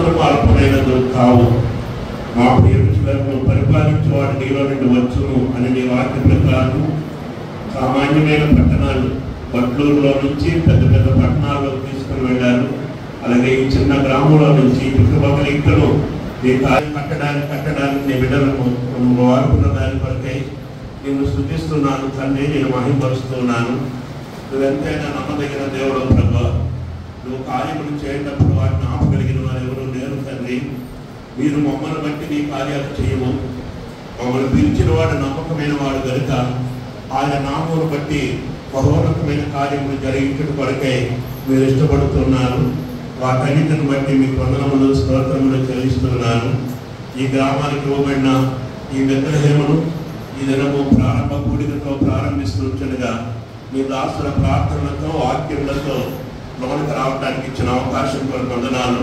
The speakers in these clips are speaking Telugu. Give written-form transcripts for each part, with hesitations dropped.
మాత్రం అల్పమైనది కావు. మా ప్రియమిత్రులను పరిపాలించేవాడు నీలో నుండి వచ్చును అని నీ వాక్య ప్రకారం సామాన్యమైన పట్టణాలు బట్లూరులో నుంచి పెద్ద పెద్ద పట్టణాల్లో తీసుకుని వెళ్ళారు. అలాగే ఈ చిన్న గ్రామంలో నుంచి చుట్టుపక్కల ఇంట్లో నీ కార్యం కట్టడానికి నీ బిడ్డలను వాడుకున్న దాని కొరకై నేను స్తుతిస్తున్నాను తండ్రి, నేను మహిమపరుస్తున్నాను. నువ్వెంతైనా నమ్మదగిన దేవుడు ప్రభా. నువ్వు కార్యములు చేయటప్పుడు వాటిని ఆపగలిగిన వారు ఎవరు లేరు తండ్రి. మీరు మమ్మల్ని బట్టి నీ కార్యాలు చేయము. మమ్మల్ని పిలిచిన వాడు నమ్మకమైన వాడు కనుక ఆయన నామమును బట్టి మహోన్నతమైన కార్యములు జరిగించడం కొరకై మీరు ఇష్టపడుతున్నారు. వాటన్నిటిని బట్టి మీకు వందనములు స్తోత్రములు చెల్లిస్తున్నాను. ఈ గ్రామానికి ఇవ్వబడిన ఈ బెత్లెహేమును ఈ దినము ప్రారంభ కూడికతో ప్రారంభిస్తుండగా మీ దాసుల ప్రార్థనలతో వాక్యములతో లోనికి రావడానికి ఇచ్చిన అవకాశం కొరకు వందనాలు.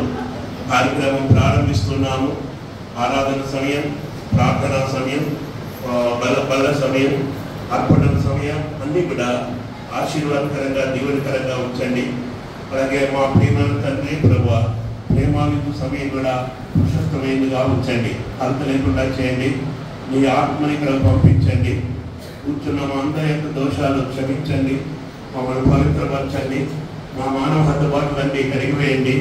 కార్యక్రమం ప్రారంభిస్తున్నాము. ఆరాధన సమయం, ప్రార్థనా సమయం, బల సమయం, అర్పణ సమయం అన్నీ కూడా ఆశీర్వాదకరంగా దీవెనకరంగా ఉంచండి. అలాగే మా ప్రియమైన తండ్రి ప్రభువా, ప్రేమావిధు సమయం కూడా ప్రశస్తమైనదిగా ఉంచండి. అంత లేకుండా చేయండి. మీ ఆత్మని ఇక్కడ పంపించండి. కూర్చున్న మా అందరి యొక్క దోషాలు క్షమించండి. మమ్మల్ని పవిత్రపరచండి. మా మానవ హద్దుబాటులన్నీ కరిగివేయండి.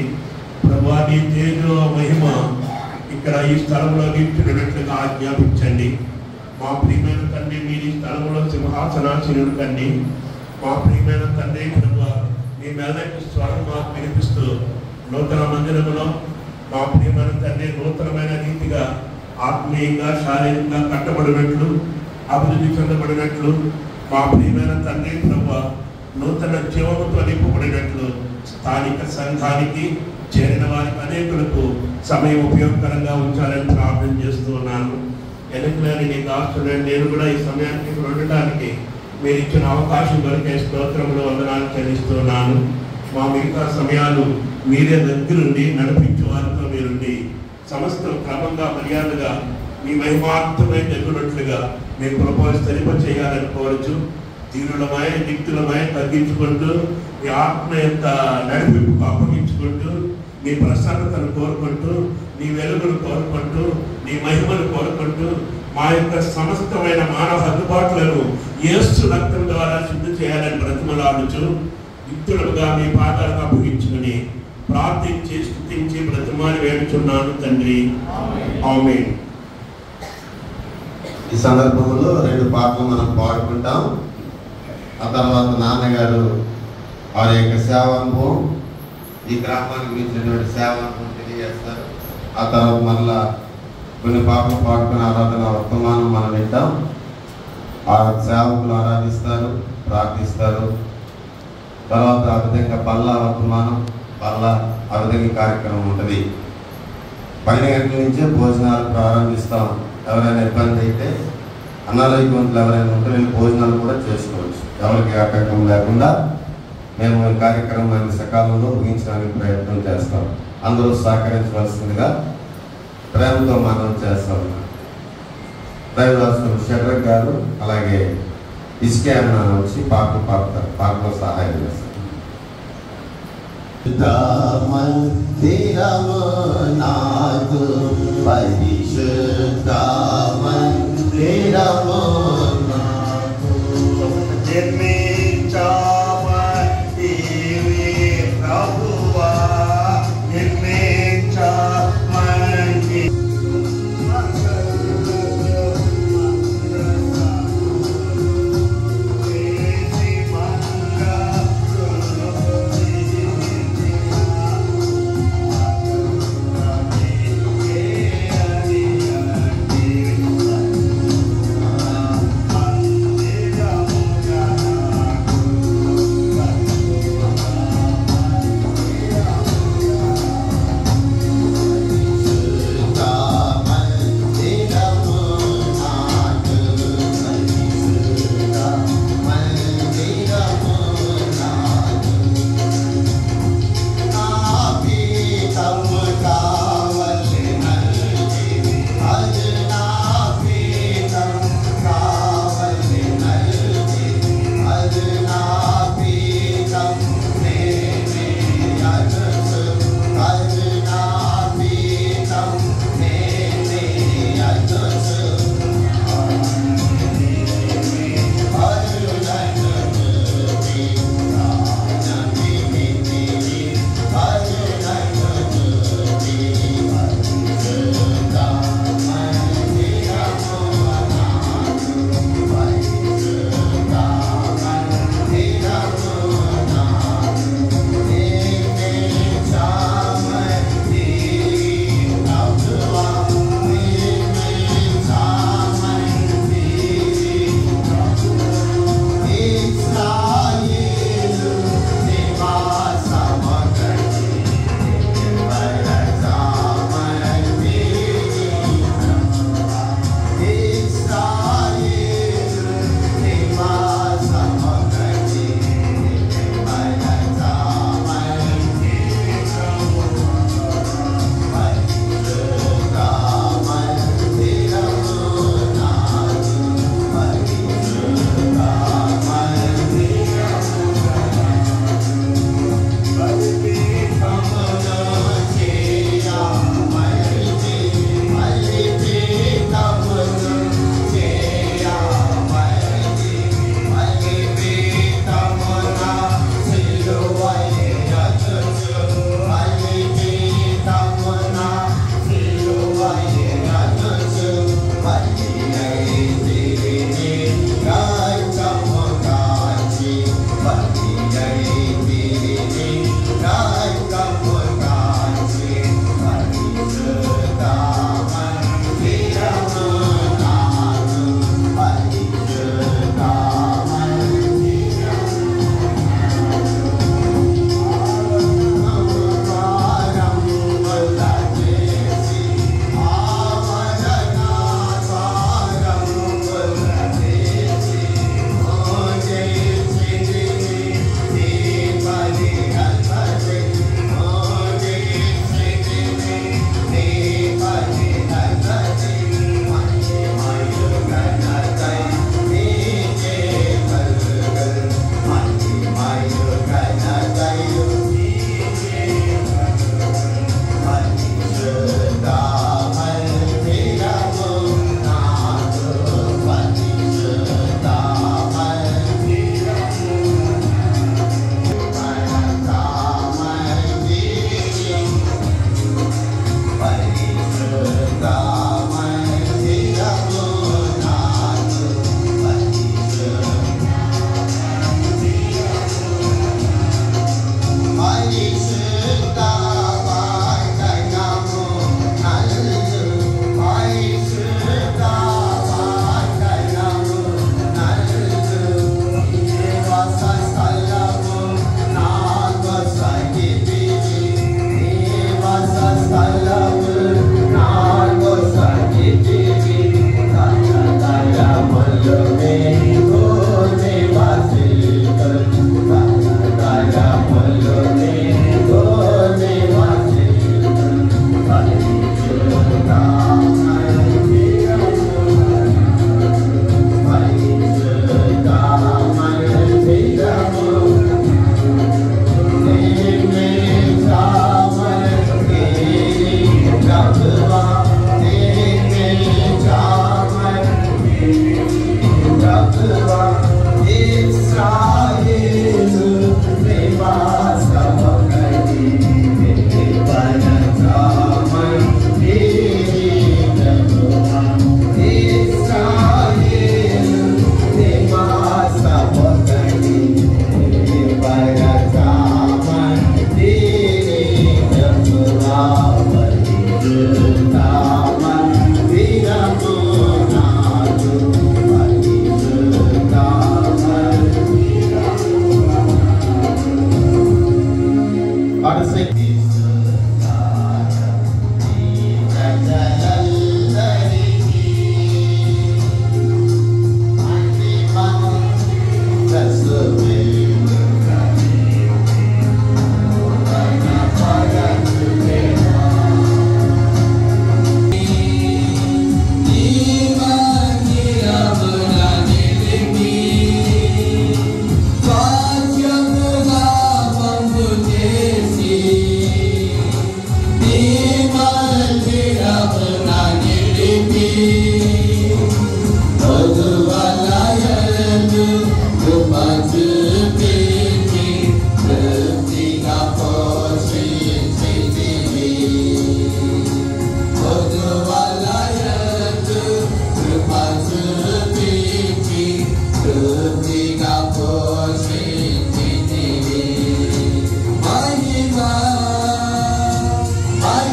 ప్రభువా, నీ తేజో మహిమ ఇక్కడ ఈ స్థలంలో నింపినట్లుగా ఆజ్ఞాపించండి. మా ప్రియమైన తండ్రి, మీరు ఈ స్థలంలో సింహాసనాసీనుడు కండి. మా ప్రియమైన తండ్రి ప్రభువా, మీ మెల్లటి స్వరం మాకు వినిపిస్తూ నూతన మందిరములో మా ప్రియమైన తండ్రి నూతనమైన రీతిగా ఆత్మీయంగా శారీరకంగా కట్టబడినట్లు అభివృద్ధి చెందబడినట్లు మా ప్రియమైన తండ్రి ప్రభువా నూతన జీవముతో నింపబడినట్లు స్థానిక సంఘానికి చేరిన వారికి అనేకులకు సమయం ఉపయోగకరంగా ఉంచాలని ప్రార్థన చేస్తూ ఉన్నాను. ఎన్నికలేని నీ దాస్తుడని నేను కూడా ఈ సమయానికి ఉండటానికి మీరు ఇచ్చిన అవకాశం దొరికే స్తోత్రములు వందనాలు చెల్లిస్తున్నాను. మా మిగతా సమయాలు మీరే దగ్గరుండి నడిపించే వారితో మీరుండి సమస్తం క్రమంగా మర్యాదగా మీ మహిమార్థమై జరుగునట్లుగా మీ కృప స్థిరప చేయాలని కోరుచు దీనులమై నిక్తులమై తగ్గించుకుంటూ మీ ఆత్మ యొక్క నడిపింపుకు అప్పగించుకుంటూ మీ ప్రసన్నతను కోరుకుంటూ నీ వెలుగును కోరుకుంటూ నీ మహిమను కోరుకుంటూ మా యొక్క సమస్తమైన మానవ అందుబాటులను యేసు రక్తం ద్వారా శుద్ధి చేయాలని బ్రతిమలాడుచు యుక్తులుగా మీ పాదాలకు అప్పగించుకుని ప్రార్థించి స్తుతించి బ్రతిమాలి వేడుచున్నాను తండ్రి. ఆమేన్. ఈ సందర్భంలో 2 పాటలు మనం పాడుకుంటాం. ఆ తర్వాత నాన్నగారు వారి యొక్క సేవానుభవం, ఈ గ్రామానికి మించినటువంటి సేవానుభవం తెలియజేస్తారు. ఆ తర్వాత మరలా కొన్ని పాటలు పాడుకుని ఆరాధన వర్తమానం మనం వింటాం. ఆ సేవకులు ఆరాధిస్తారు, ప్రార్థిస్తారు. తర్వాత ఆ విధంగా పల్లా వర్తమానం, పల్లా ఆ విధంగా కార్యక్రమం ఉంటుంది. 12 గంటల నుంచే భోజనాలు ప్రారంభిస్తాం. ఎవరైనా ఇబ్బంది అయితే అనారోగ్యవంతులు ఎవరైనా ఉంటే వీళ్ళు భోజనాలు కూడా చేసుకోవచ్చు. ఎవరికి ఆటంకం లేకుండా మేము ఈ కార్యక్రమాన్ని సకాలంలో ముగించడానికి ప్రయత్నం చేస్తాం. అందరూ సహకరించవలసిందిగా ప్రేమతో మనం చేస్తాం. దైవదాసులు షడ్రక్ గారు అలాగే ఇసుకే అన్న వచ్చి పాటలు పాడతారు. పాటలో సహాయం చేస్తారు. మందిరము నాకు పరిశుద్ధ మందిరము నాకు నిర్మించమంటివి ప్రభువా, నిర్మించమంటి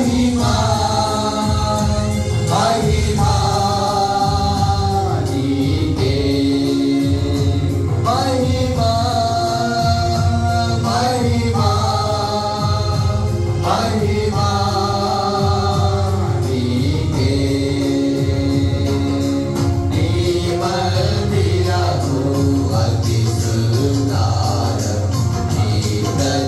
महिमा महिमा नीके महिमा महिमा महिमा नीके नीमदिरहु अति सुंदर नीप्रजलंकरिकी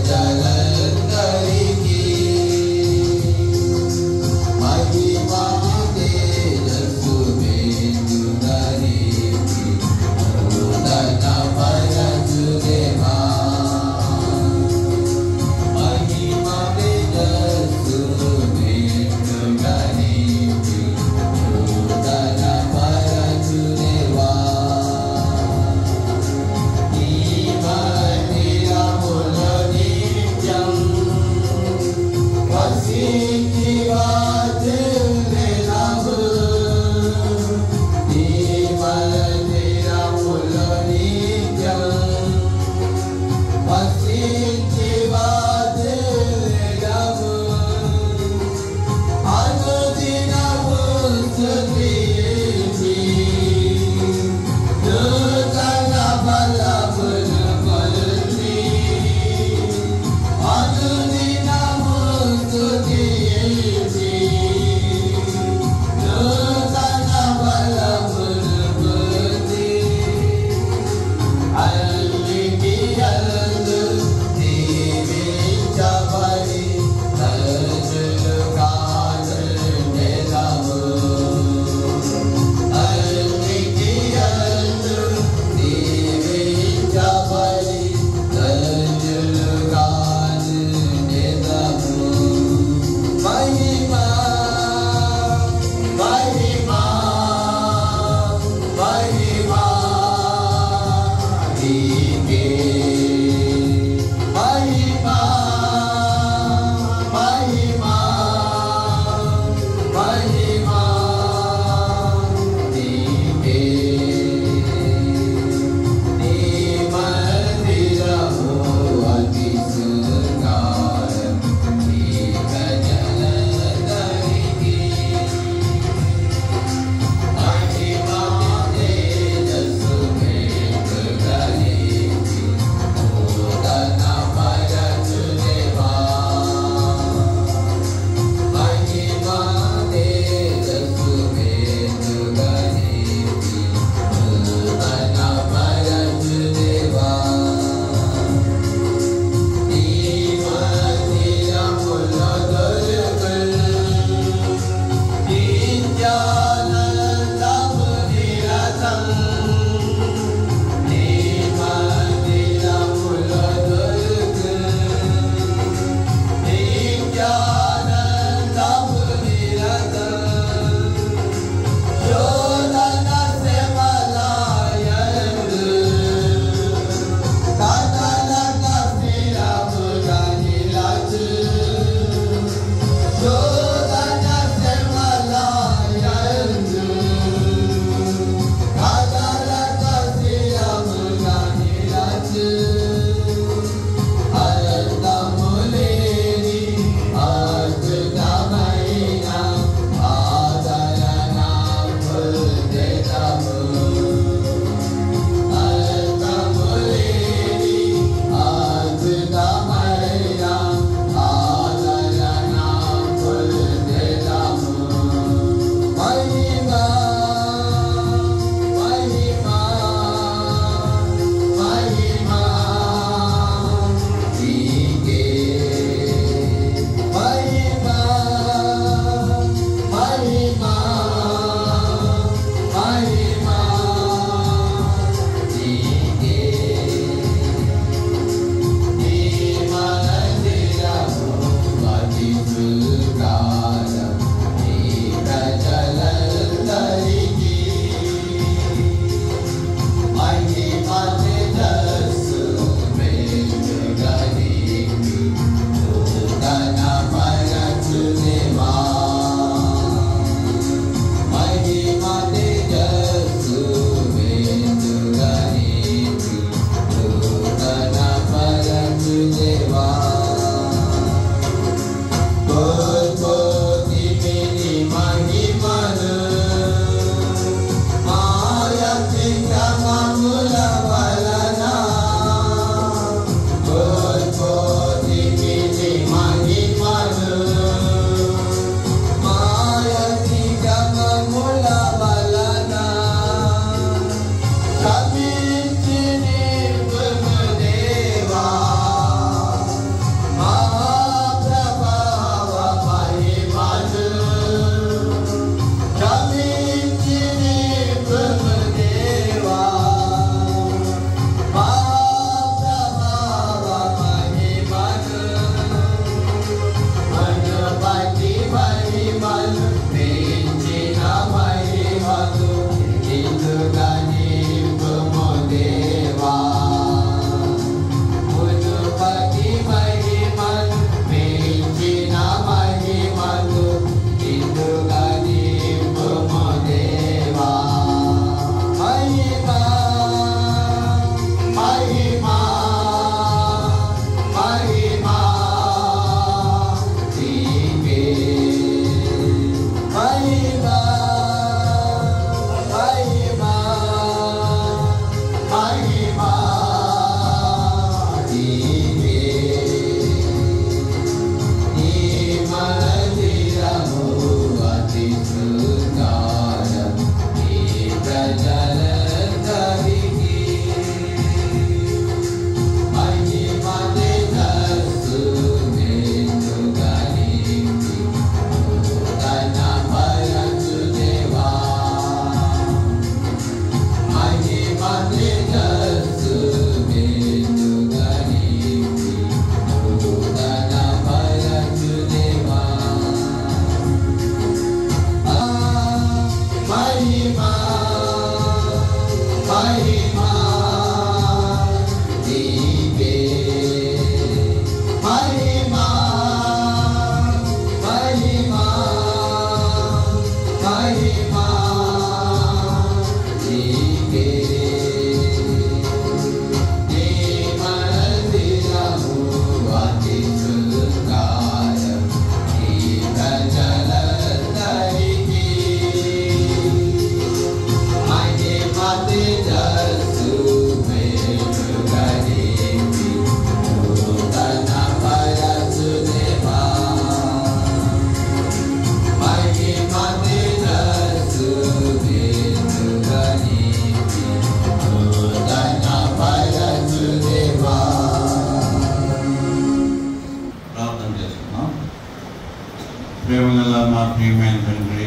ప్రేమగల మా ప్రియమైన తండ్రి,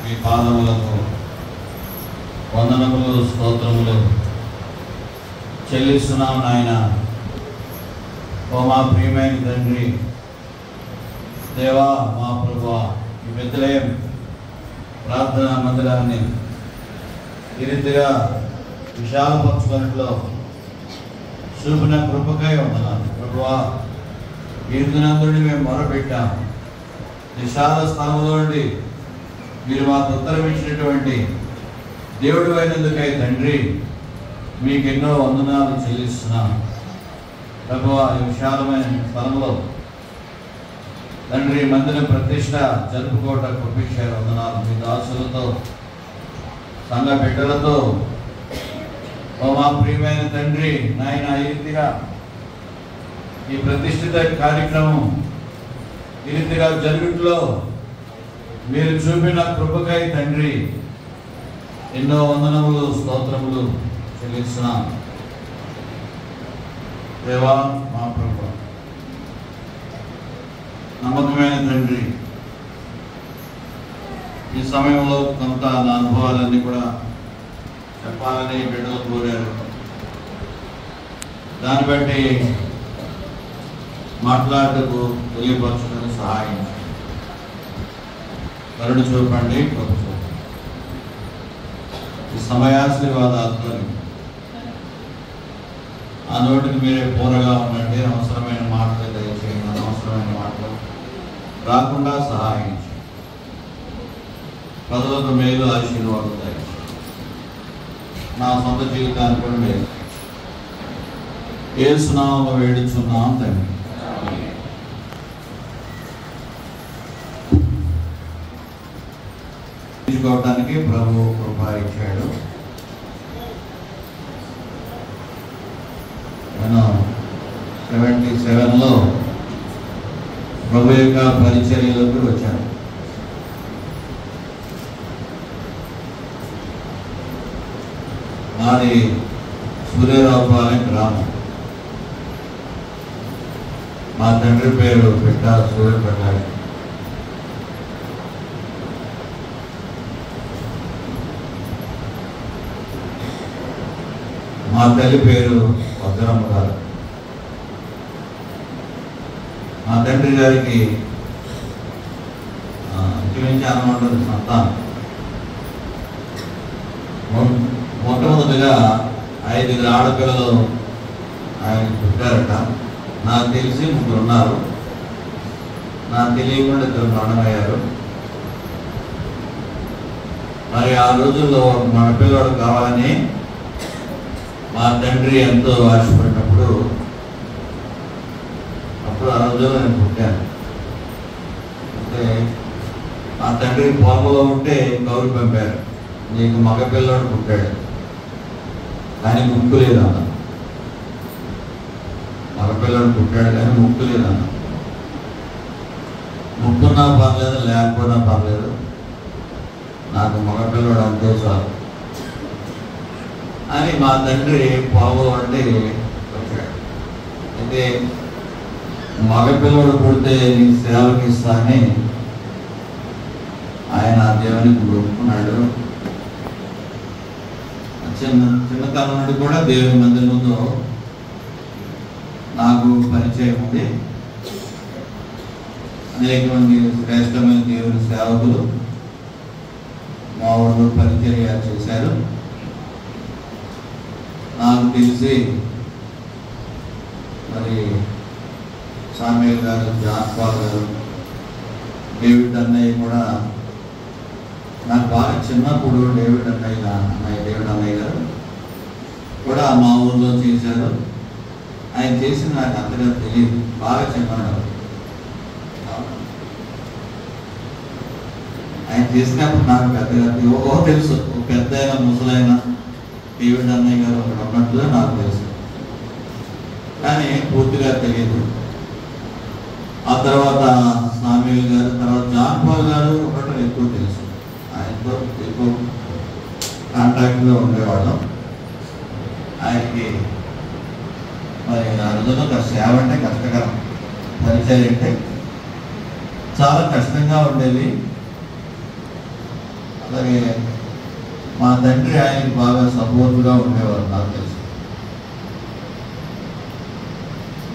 మీ పాదములకు వందనములు స్తోత్రములు చెల్లిస్తున్నాం నాయన. ఓ మా ప్రియమైన తండ్రి, దేవా మా ప్రభువా, ఈ బెత్లెహేం ప్రార్థనా మందిరాన్ని ఈ రీతిగా విశాలపరచుకున్నట్లో చూపిన కృపకై వందనాలు ప్రభువా. ఈ దినందుని మేము మొరపెట్టాం. విశాల స్థలంలో నుండి మీరు మాకు ఉత్తరం ఇచ్చినటువంటి దేవుడు అయినందుకై తండ్రి మీకు ఎన్నో వందనాలు చెల్లిస్తున్నాం ప్రభువా. ఈ విశాలమైన స్థలంలో తండ్రి మందిరం ప్రతిష్ట జరుపుకోవట కృపించారు. వందనాలు మీ దాసులతో సంఘ బిడ్డలతో ఓ మా ప్రియమైన తండ్రి నాయన, ఈ రీతిగా ఈ ప్రతిష్ఠిత కార్యక్రమం ఈ రీతిగా జరుగుట్లో మీరు చూపిన కృపకై తండ్రి ఎన్నో వందనములు స్తోత్రములు చెల్లిస్తున్నాం దేవా మా ప్రభువా. నమ్మకమైన తండ్రి, ఈ సమయంలో కొంత నా అనుభవాలన్నీ కూడా చెప్పాలని బిడ్డలు కోరారు. దాన్ని బట్టి మాట్లాడటకు తెలియపరచడానికి సహాయం కరుణ చూపండి ప్రభుత్వం. ఈ సమయాశీర్వాదాలతో ఆ నోటికి మీరే పూరగా ఉండండి. అవసరమైన మాటలు దయచేయండి, అనవసరమైన మాటలు రాకుండా సహాయం చేయండి. ప్రజలకు మేలు ఆశీర్వాదం దయచేయండి. నా సొంత జీవితాన్ని కూడా మేలు యేసు నామములో వేడుచున్నాం తండ్రి. తీసుకోవటానికి ప్రభు కృప ఇచ్చాడు. నేను 77లో ప్రభు యొక్క పరిచర్యలోకి వచ్చాను. మాది సూర్యరావుపాలెం గ్రామం. మా తండ్రి పేరు పెట్ట సూర్యప్రకాష్. మా తల్లి పేరు వజ్రమ్మ గారు. మా తండ్రి గారికి ఇంచుమించు అనమాట సంతానం. మొట్టమొదటిగా 5 ఆడపిల్లలు ఆయన పుట్టారట. నాకు తెలిసి 3 ఉన్నారు. నాకు తెలియకుండా 2 మరణమయ్యారు. మరి ఆ రోజుల్లో మగపిల్లవాడు కావాలని మా తండ్రి ఎంతో ఆశపడినప్పుడు అప్పుడు ఆ రోజుల్లో నేను పుట్టాను. అంటే మా తండ్రి పొలంలో ఉంటే కౌరు పంపారు, నీకు మగపిల్లవాడు పుట్టాడు కానీ ముక్కు లేదన్న. మగపిల్లడు పుట్టాడు కానీ ముక్కు లేదన్న. ముక్కున్నా పర్లేదు, లేకపోయినా పర్లేదు, నాకు మగపిల్లడు అంతే చాలు అని మా తండ్రి పొలంలో అంటే వచ్చాడు. అయితే మగపిల్లడు పుడితే నీ సేవకి ఇస్తానని ఆయన దేవునికి ఒప్పుకున్నాడు. చిన్నతనం నుండి కూడా దేవుని మందిరంలో నాకు పరిచయం ఉంది. అనేక మంది శ్రేష్టమైన దేవుని సేవకులు మా ఊళ్ళో పరిచర్య చేశారు. నాకు తెలిసి మరి సామ్యూల్ గారు, జాన్ పాల్ గారు, డేవిడ్ అన్నయ్య కూడా నాకు బాగా చిన్నప్పుడు డేవిడ్ అన్నయ్య గారు కూడా మా ఊళ్ళో చేశారు. ఆయన చేసి నాకు అంతగా తెలియదు, బాగా చిన్నవాడు. ఆయన చేసినప్పుడు నాకు పెద్దగా తెలుసు. ఒక పెద్ద అయిన ముసలైన డేవిడ్ అన్నయ్య గారు ఒకటి ఉన్నట్లుగా నాకు తెలుసు, కానీ పూర్తిగా తెలియదు. ఆ తర్వాత సామ్యూల్ గారు, తర్వాత జాన్ పాల్ గారు ఒకటి ఎక్కువ తెలుసు. ఆయనతో ఎక్కువ కాంటాక్ట్లో ఉండేవాళ్ళం. ఆయనకి మరి ఆ రోజుల్లో సేవ అంటే కష్టకరం, పరిచయం అంటే చాలా కష్టంగా ఉండేది. అలాగే మా తండ్రి ఆయనకి బాగా సపోర్ట్గా ఉండేవారు. నాకు తెలుసు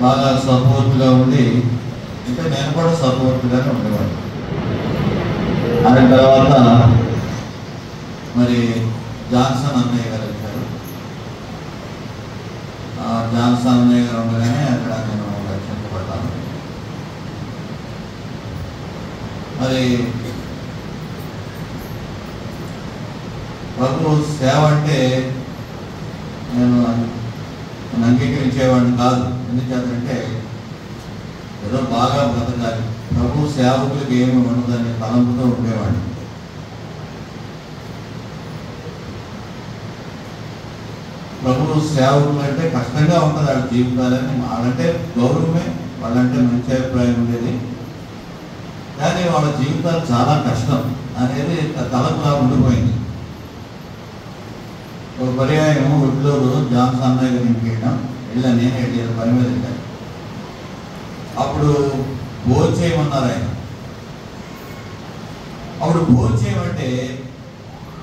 బాగా సపోర్ట్గా ఉండి, ఇంకా నేను కూడా సపోర్ట్గానే ఉండేవాడిని. ఆయన తర్వాత మరి జాన్సన్ అన్నయ్య గారు వచ్చారు. జాన్సన్ అన్నయ్య గారు ఉండగానే అక్కడ నేను రక్షించబడ్డాను. మరి ప్రభు సేవ అంటే నేను అంగీకరించేవాడిని కాదు. ఎందుకంటే ఏదో బాగా బ్రతకాలి, ప్రభు సేవకులకి ఏమి ఉండదని తలంపుతో ఉండేవాడిని. ప్రభు సేవకులు అంటే కష్టంగా ఉంటుంది వాళ్ళ జీవితాలని. వాళ్ళంటే గౌరవమే, వాళ్ళంటే మంచి అభిప్రాయం ఉండేది, కానీ వాళ్ళ జీవితాలు చాలా కష్టం అనేది తలంపులా ఉండిపోయింది. ఒక పర్యాయం గుడ్లూరు జాన్సన్ అన్నయ్య గారి ఇంటికి వెళ్ళాను. నేను వెళ్ళాను, పని మీద వెళ్ళాను. అప్పుడు భోజనం చేయమన్నారు ఆయన. అప్పుడు భోజనం చేయమంటే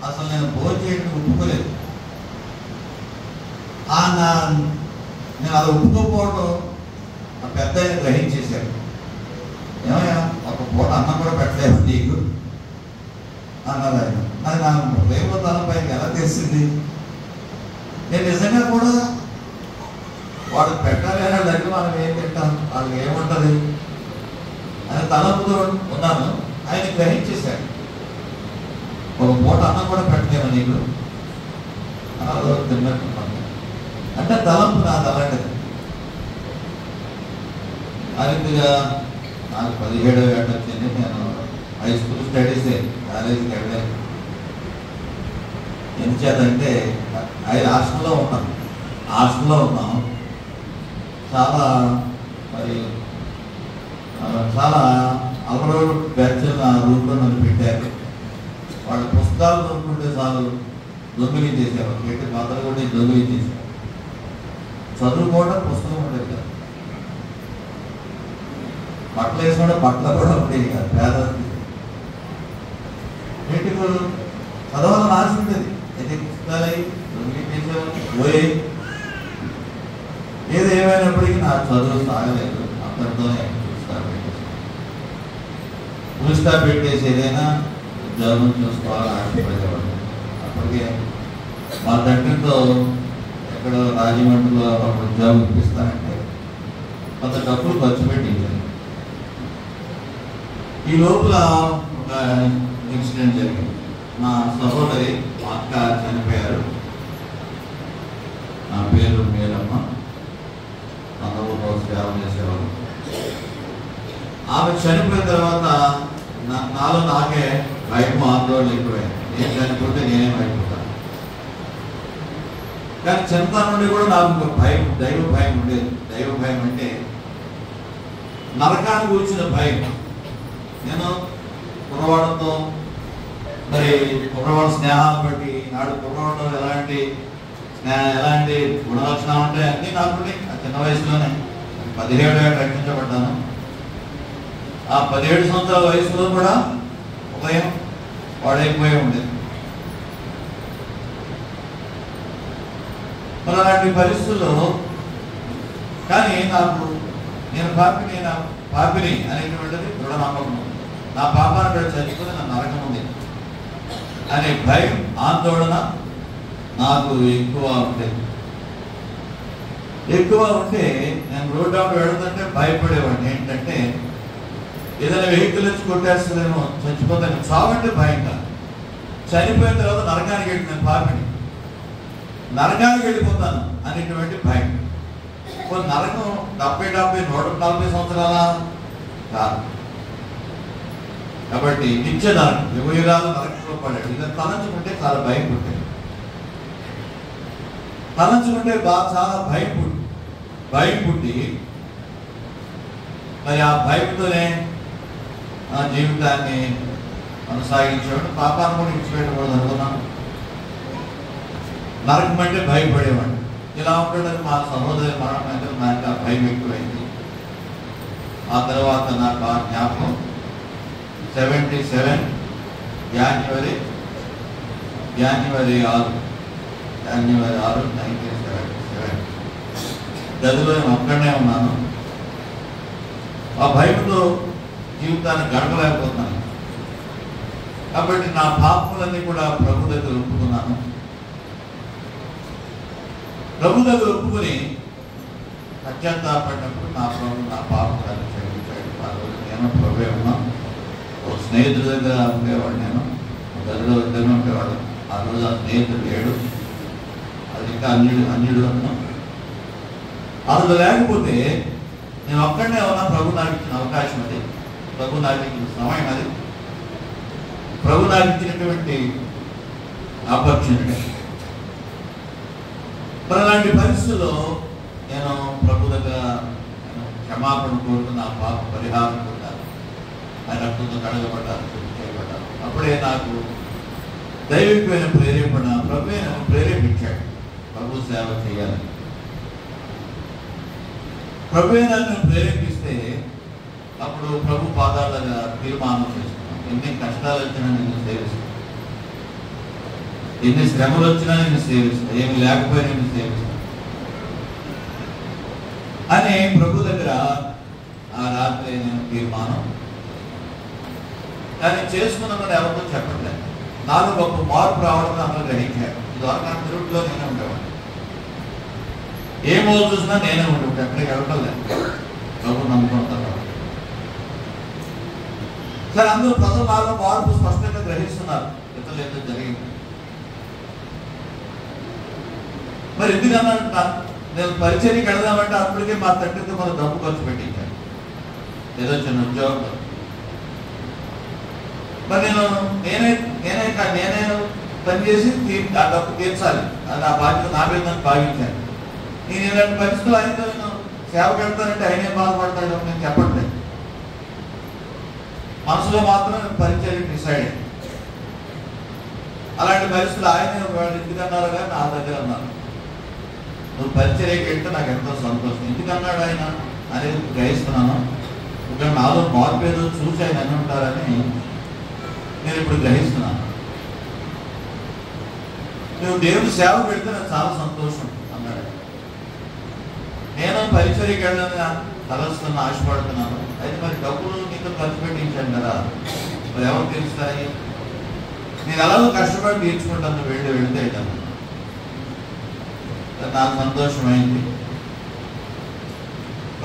అసలు నేను భోజనం చేయడానికి ఒప్పుకోలేదు. నేను అది ఒప్పుకోకపోవడం ఆ పెద్ద ఆయన గ్రహించేశాడు. ఏమయ్యా, ఒక పూట అన్నం కూడా పెట్టలేదు నీకు అన్నారు ఆయన. అది నా రేపొద్దానం పైకి ఎలా తెలిసింది? నేను నిజంగా కూడా వాడు పెట్టాలి అనే దగ్గర మనం ఏం తింటాం, వాళ్ళకి ఏముంటుంది అని తలంపుతో ఉన్నాను. ఆయన గ్రహించేశాడు. ఒక పూట అన్నం కూడా పెట్టలేము నీకు అలా తిన్నట్టు అంటే తలంపు నాది అలాంటిది. అదిగా నాకు 17వ ఏట వచ్చింది. నేను హై స్కూల్ స్టడీసే, కాలేజీకి వెళ్ళాను. ఎందుచేతంటే హాస్టల్లో ఉన్నాం. చాలా మరి చాలా అలవాటు బ్యాచ్ నా రూమ్లో నన్ను పెట్టారు. వాళ్ళు పుస్తకాలు దొరుకుంటే చాలు దొంగిలించేసారు. పెట్టి పాత్రలు కూడా దొంగిలించేసారు. చదువుకోవడం పుస్తకం ఉండేది కాదు. బట్టలు వేసుకోవడం బట్టలు కూడా ఉండేది కాదు. పేద వీటికి చదవాలని ఆశ ఉండేది. అయితే పుస్తకాలు అయ్యి దొంగిలించేసేవాళ్ళు పోయి. ఏది ఏమైనప్పటికీ నా చదువు సాగలేదు. అక్కడితోనే ఫుల్ స్టాప్ పెట్టేసి ఏదైనా ఉద్యోగం చూసుకోవాలని ఆశపడేవాడు. అప్పటికే మా తండ్రితో ఎక్కడ రాజమండ్రిలో ఒక ఉద్యోగం ఇప్పిస్తానంటే కొంత డబ్బులు ఖర్చు పెట్టించాను. ఈ లోపల ఒక ఇన్సిడెంట్ జరిగింది. మా సహోదరి మా అక్క చనిపోయారు. నా పేరు మేలమ్మ. అందరూ సేవ చేసేవాళ్ళు. ఆమె చనిపోయిన తర్వాత నాలో నాకే భయం, ఆందోళన ఎక్కువైంది. నేను చనిపోతే నేనే భయపడతాను. కానీ చిన్నతనం నుండి కూడా నాకు భయం, దైవ భయం ఉండేది. దైవ భయం అంటే నరకాన్ని కూర్చున్న భయం. నేను కుర్రవాడంతో మరి కుర్రవాడు స్నేహాలు బట్టి నాడు కుర్రవాడు ఎలాంటి గుణలక్షణాలు ఉంటాయి అన్నీ నాకు చిన్న వయసులోనే 17 ఏళ్ళు రక్షించబడ్డాను. ఆ 17 సంవత్సరాల వయసులో కూడా ఉదయం వాడైపోయి ఉండేది. మరి అలాంటి పరిస్థితుల్లో కానీ నేను పాపిని అనేటువంటిది దృఢ నమ్మకం ఉంది. నా పాపాన్ని చనిపోతే నా నరకం ఉంది అనే భయం, ఆందోళన నాకు ఎక్కువ ఉంటే నేను రోడ్ అవుట్ వెళ్తుంటే భయపడేవాడిని. ఏంటంటే ఏదైనా వెహికల్ వచ్చి కొట్టేస్తుందేమో, చచ్చిపోతాను. చావంటే భయం కాదు. చనిపోయిన తర్వాత నరకానికి వెళ్ళి నేను పాపిని, నరకానికి వెళ్ళిపోతాను అనేటువంటి భయం. నరకం 140 సంవత్సరాల కాదు. కాబట్టి నిత్య నరకం, యుగయుగాలు నరకంలో పడాడు. ఇది తలంచుకుంటే చాలా భయం పుట్టింది. తలంచుకుంటే చాలా భయం పుట్టి మరి ఆ భయంతోనే నా జీవితాన్ని కొనసాగించేవాడు. పాపాన్ని కూడా ఇచ్చిపెట్టకూడదు అనుకున్నాను. నరకం అంటే భయపడేవాడు. ఇలా ఉండడానికి మా సహోదరి మరణం నాకు ఆ భయం ఎక్కువైంది. ఆ తర్వాత నాకు ఆ జ్ఞాపకం 1977 జనవరి 6 1977 గదిలో నేను ఒక్కడనే ఉన్నాను. ఆ భయంతో జీవితాన్ని గడపలేకపోతున్నాను. కాబట్టి నా పాపములన్నీ కూడా ప్రభు దగ్గర ఒప్పుకున్నాను. ప్రభు దగ్గర ఒప్పుకొని పశ్చాత్తాపడినప్పుడు నా ప్రభు నా పాపములను క్షమించాడు. ఆ రోజు నేను ప్రభు ఉన్నాను. ఒక స్నేహితుడి దగ్గర ఉండేవాడు, నేను గదిలో దగ్గర ఉండేవాడు. ఆ రోజు ఆ స్నేహితుడు లేడు, అది ఇంకా అన్యుడు అన్నాం. అందులో లేకపోతే నేను ఒక్కడనే ఉన్నా. ప్రభు నాకు ఇచ్చిన అవకాశం అది, ప్రభు నాకు ఇచ్చిన సమయం అది, ప్రభు నాకు ఇచ్చినటువంటి ఆపర్చునిటీ. మరి అలాంటి పరిస్థితుల్లో నేను ప్రభు దగ్గర క్షమాపణ కోరుకున్న ఆ పాప పరిహారం పొందాను. ఆయన రక్తంతో కడగబడ్డాను, శుద్ధి చేయబడ్డాను. అప్పుడే నాకు దైవికమైన ప్రేరేపణ ప్రభు నన్ను ప్రేరేపించాడు ప్రభు సేవ చేయాలని. ప్రభు నన్ను ప్రేరేపిస్తే అప్పుడు ప్రభు పాదాల తీర్మానం చేస్తున్నాను. ఎన్ని కష్టాలు వచ్చినా నేను సేవిస్తాను, ఎన్ని శ్రమలు వచ్చినా నేను సేవిస్తాను, ఏమి లేకపోయినా నేను సేవిస్తాను అని ప్రభు దగ్గర ఆ రాత్రి నేను తీర్మానం. కానీ చేసుకున్నామని ఎవరితో చెప్పట్లేదు. నాలో గొప్ప మార్పు రావడం అందరూ గ్రహించారు. ఇదివరకు తిరుగులో నేనే ఉండేవాడిని, ఏ మోజు చూసినా నేనే ఉండేవాడు, ఎక్కడికి వెళ్ళలేదు. ప్రభు నమ్ముకుంటాను. సరే, అందరూ ప్రజలు నాలో మార్పు స్పష్టంగా గ్రహిస్తున్నారు. ఇతరులు ఏదో జరిగింది. మరి ఎందుకన్నా నేను పరిచర్యకి వెళదామంటే అప్పటికే మా తండ్రితో మన డబ్బు ఖర్చు పెట్టించాను, ఏదో చిన్న ఉద్యోగం. మరి నేనే పనిచేసి ఆ డబ్బు తీర్చాలి, అది ఆ బాధ్యత నా మీద నన్ను భావించాను. నేను ఇలాంటి పరిస్థితులు ఆయనతో నేను సేవ పెడతానంటే ఆయనే బాధపడతాడు నేను చెప్పట్లేదు. మనసులో మాత్రం నేను పరిచర్య డిసైడ్ అయ్యాను. అలాంటి పరిస్థితులు ఆయన వాళ్ళు ఎందుకన్నారు కానీ నా దగ్గర అన్నారు, నువ్వు పరిచర్యకి వెళ్తే నాకు ఎంతో సంతోషం. ఎందుకన్నాడు ఆయన అనేది గ్రహిస్తున్నాను. ఇక్కడ నాలో మార్పు ఏదో చూసి ఆయన అని ఉంటారని నేను ఇప్పుడు గ్రహిస్తున్నాను. నువ్వు దేవుని సేవ పెడితే నాకు చాలా సంతోషం అన్నాడు. నేను పరిచర్యకి వెళ్ళాలని తలస్తున్న ఆశపడుతున్నాను. అయితే మరి డబ్బులు నీతో ఖర్చు పెట్టించాను కదా, మరి ఎవరు తీరుస్తాయి? నేను అలాగో కష్టపడి తీర్చుకుంటాను, వెళ్తే అయితాను. నాకు సంతోషమైంది.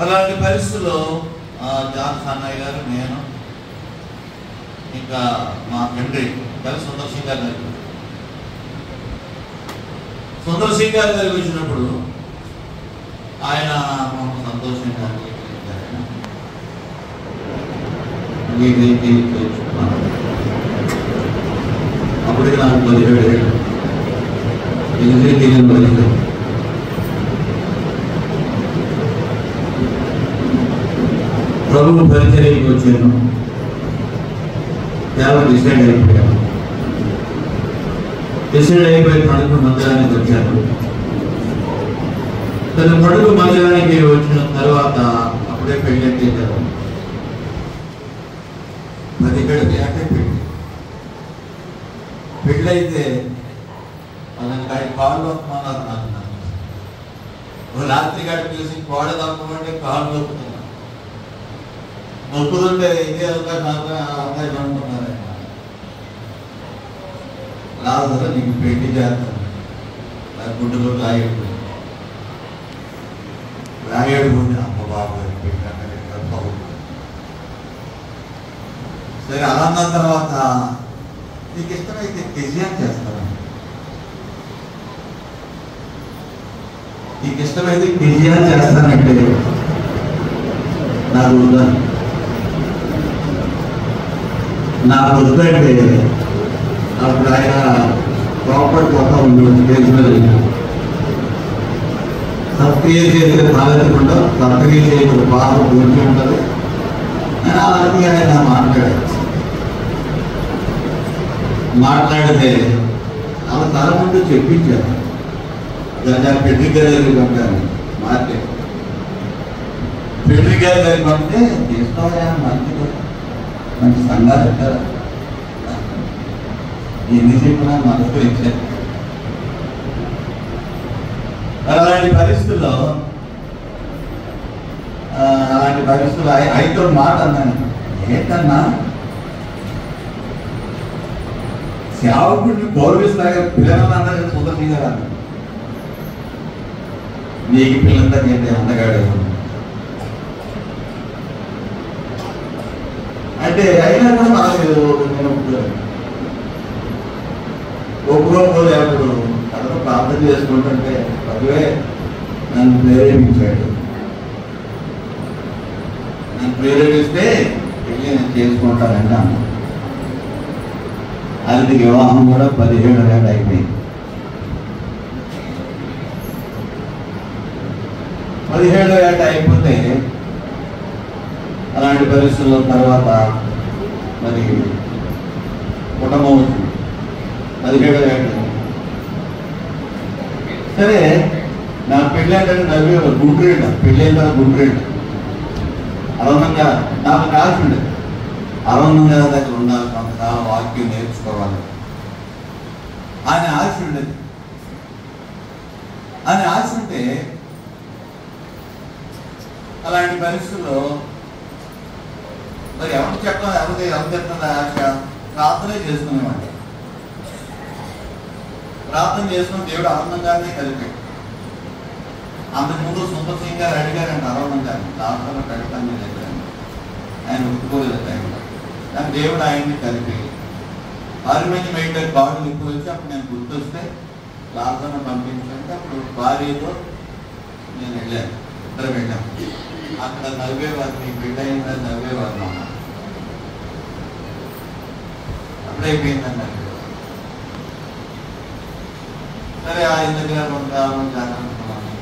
అలాంటి పరిస్థితుల్లో జాన్ సన్నయ్య గారు, నేను ఇంకా మా తండ్రి కలిసి సుందర్ సింగ్ గారు దగ్గరికి వచ్చినప్పుడు ఆయన సంతోషంగా అప్పటికి నాకు 17 ఏళ్ళు. ప్రభువు పరిచర్యకి వచ్చాను. చాలా డిసైడ్ అయిపోయాను. పడుగు మందిరానికి వచ్చాను. తన పడుగు మందిరానికి వచ్చిన తర్వాత అప్పుడే పెళ్లి చేశారు. 10 గడికి అంటే పెళ్ళైతే అతనికి ఆయన కాళ్ళు తప్పమన్నారు. నాకు రాత్రి గడికి చూసి కోడ తప్పమంటే కాళ్ళు తప్పుతున్నా, నొప్పుతుంటే ఇదే అవకాశం అనుకున్నారు. రాదు నీకు పెళ్లి చేస్తాను, నాకు గుడ్డలో రాగేడు గుండె అమ్మ బాబు సరే. అలా అన్న తర్వాత నీకు ఇష్టమైతే కెజియా చేస్తాను, నీకు ఇష్టమైతే కెజియా చేస్తానంటే నాకు వద్దాను. నాకు వద్దంటే అప్పుడు ఆయన ప్రాపర్టీ పోతా ఉండేది. స్టేజ్ మీద సత్క్రియ చేసే బాధ్యతకుండా సత్క్రియ చేసే బాధ గురించి ఉంటుంది. నేను అలాంటి ఆయన మాట్లాడితే అలా తల ముందు చెప్పించాను. పెళ్లి గారి పంపాను, మార్కెట్ పెళ్లి గారి పంపితే తీసుకోవా మంచిది మంచి సంఘాలు పెట్టారా? ఎన్ని చెప్పినా మనసు ఇచ్చారు. అలాంటి పరిస్థితుల్లో ఆయనతో మాట అన్నాను, ఏంటన్నా సేవకుడిని గౌరవిస్తాగా పిల్లలందరూ సుందరం గారు అన్న, నీకు పిల్లంతా నేను అందగాడు అంటే అయినా కూడా నాకు నేను ఒప్పుకోకపోతే అప్పుడు అతను ప్రార్థన చేసుకుంటుంటే అదే నన్ను ప్రేరేపించాడు. నన్ను ప్రేరేపిస్తే వెళ్ళి నేను చేసుకుంటానంట. అది వివాహం కూడా 17 ఏళ్ళు అయిపోయింది. 17 ఏళ్ళు అయిపోతే అలాంటి పరిస్థితుల తర్వాత మరి కుటుంబం వచ్చింది. 17 ఏళ్ళు సరే నా పెళ్ళి అంటే నవ్వేవారు, గుండ్రేట పెళ్ళైన గుండ్రేట అరవనంగా నాకు కాల్సి ఉండేది. అరవనంగా దగ్గర ఉండాలి, కొంతకాలం వాక్యం నేర్చుకోవాలి అని ఆశ ఉండేది. అని ఆశ ఉంటే అలాంటి పరిస్థితుల్లో మరి ఎవరు చెప్పడం ఎవరు చెప్తున్న ఆశ ప్రార్థనే చేసుకునేవాడి. ప్రార్థన చేసుకుని దేవుడు ఆనందంగానే కలిపాడు. అంతకుముందు సుందర్ సింగ్ గారు అడిగారంట ఆనందంగానే ప్రార్థన పెడతాను చెప్పాను, ఆయన ఒప్పుకోలేదు టైంలో. కానీ దేవుడు ఆయన్ని కలిపి 6 మంది మైండ్ బాడీలు ఎక్కువ వచ్చి అప్పుడు నేను గుర్తొస్తే ప్రార్థన పంపించంటే అప్పుడు భార్యతో నేను వెళ్ళాను, ఇద్దరు వెళ్ళాము. అక్కడ నవ్వేవారు, మీకు బిడ్డ నవ్వేవారు అన్న అప్పుడైపోయిందని. సరే ఆయన దగ్గర కొంతకాలం జాగ్రత్తకున్నాను.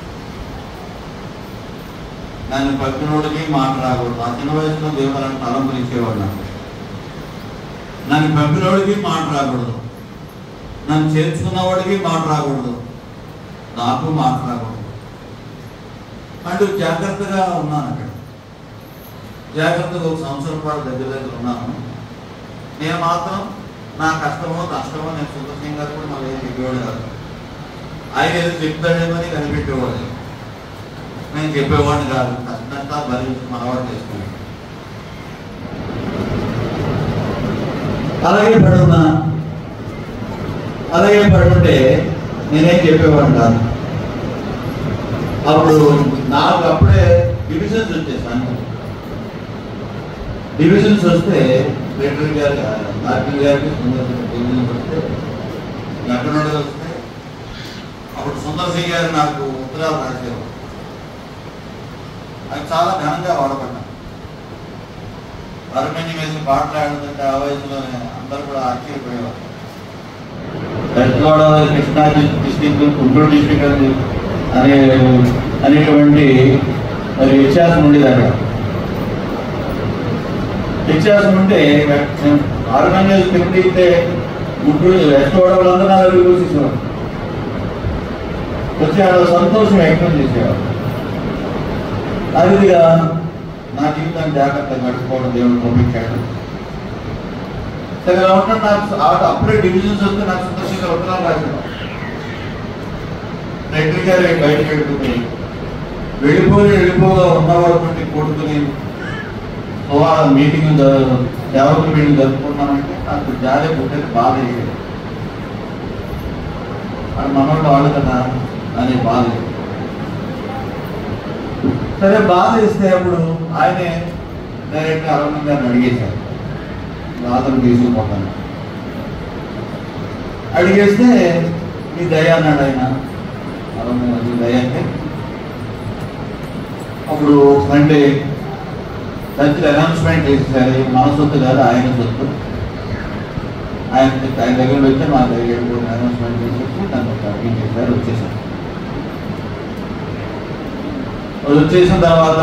నన్ను పక్కనోడికి మాట రాకూడదు. ఆ చిన్న వయసులో దేవుళ్ళని తలంపులు ఇచ్చేవాడు నాకు. నన్ను పంపినోడికి మాట రాకూడదు, నన్ను చేర్చుకున్నవాడికి మాట రాకూడదు, నాకు మాట రాకూడదు అంటూ జాగ్రత్తగా ఉన్నాను. అక్కడ జాగ్రత్తగా 1 సంవత్సరం పాటు దగ్గర ఉన్నాను. నేను మాత్రం నా కష్టమో నష్టమో నేను సుందర్ సింగ్ గారు కూడా మళ్ళీ చెప్పేవాడు కాదు. ఆయన ఏదో చెప్తాడేమని కనిపెట్టేవాడు, నేను చెప్పేవాడిని కాదు. కష్టంతా భరించి మనవాడు చేసుకున్నాను. అలాగే పడుంటే నేనేం చెప్పేవాడిని కాదు. అప్పుడు నాకు అప్పుడే డివిజన్స్ వచ్చేసాను. డివిజన్స్ వస్తే రెడ్డి గారు మార్కింగ్ గారికి డివిజన్స్ వస్తే లెఫ్టినెంట్ వస్తే అప్పుడు సుందర్ సింగ్ గారు నాకు ఉత్తరాలు రాసేవారు. అది చాలా ఘనంగా వాడపడ్డాను. అరమణ్య వేసి పాటలు ఆడుతుంటే ఆ వయసులోనే అందరూ కూడా ఆశ్చర్యపోయేవారు. West Godavari Krishna district, Guntur district అనేటువంటి మరి వ్యత్యాసం ఉండేది. అక్కడ వ్యత్యాసం ఉంటే అరమణ్య తిరిగితే గుంటూరు వెస్ట్ గోదావరి అందరూ నా దగ్గర చూసేసేవారు. వచ్చి ఆడ సంతోషం వ్యక్తం చేసేవారు. అదిగా నా జీవితాన్ని జాగ్రత్తగా గడుపుకోవడం దేవుడు పంపించాడు. సరే కాబట్టి నాకు అప్పుడే డివిజన్స్ వస్తే నాకు సంతోషంగా ఉత్తరాలు రాశాడు. రెడ్డి గారు బయటకు వెళ్ళిపోగా ఉన్నవాడు కొడుకుని మీటింగ్ సేవకుల మీటింగ్ జరుపుకున్నానంటే నాకు జాలే పుట్టేది, బాధ వేసేది. అది మనోళ్ళు వాళ్ళు కదా అనే బాధ. సరే బాధ ఇస్తే అప్పుడు ఆయనే డైరెక్ట్గా అరవింద్ గారిని అడిగేశారు, బాధను తీసుకుపోతాను. అడిగేస్తే మీ దయ అన్నాడు ఆయన. అరవింద్ మీ దయ అంటే అప్పుడు సండే చర్చలు అనౌన్స్మెంట్ చేసేసారు. మన సొత్తు కాదు, ఆయన సొత్తు. ఆయన దగ్గర వచ్చి మా దగ్గర అనౌన్స్మెంట్ చేసేసి నన్ను చేశారు. వచ్చేసిన తర్వాత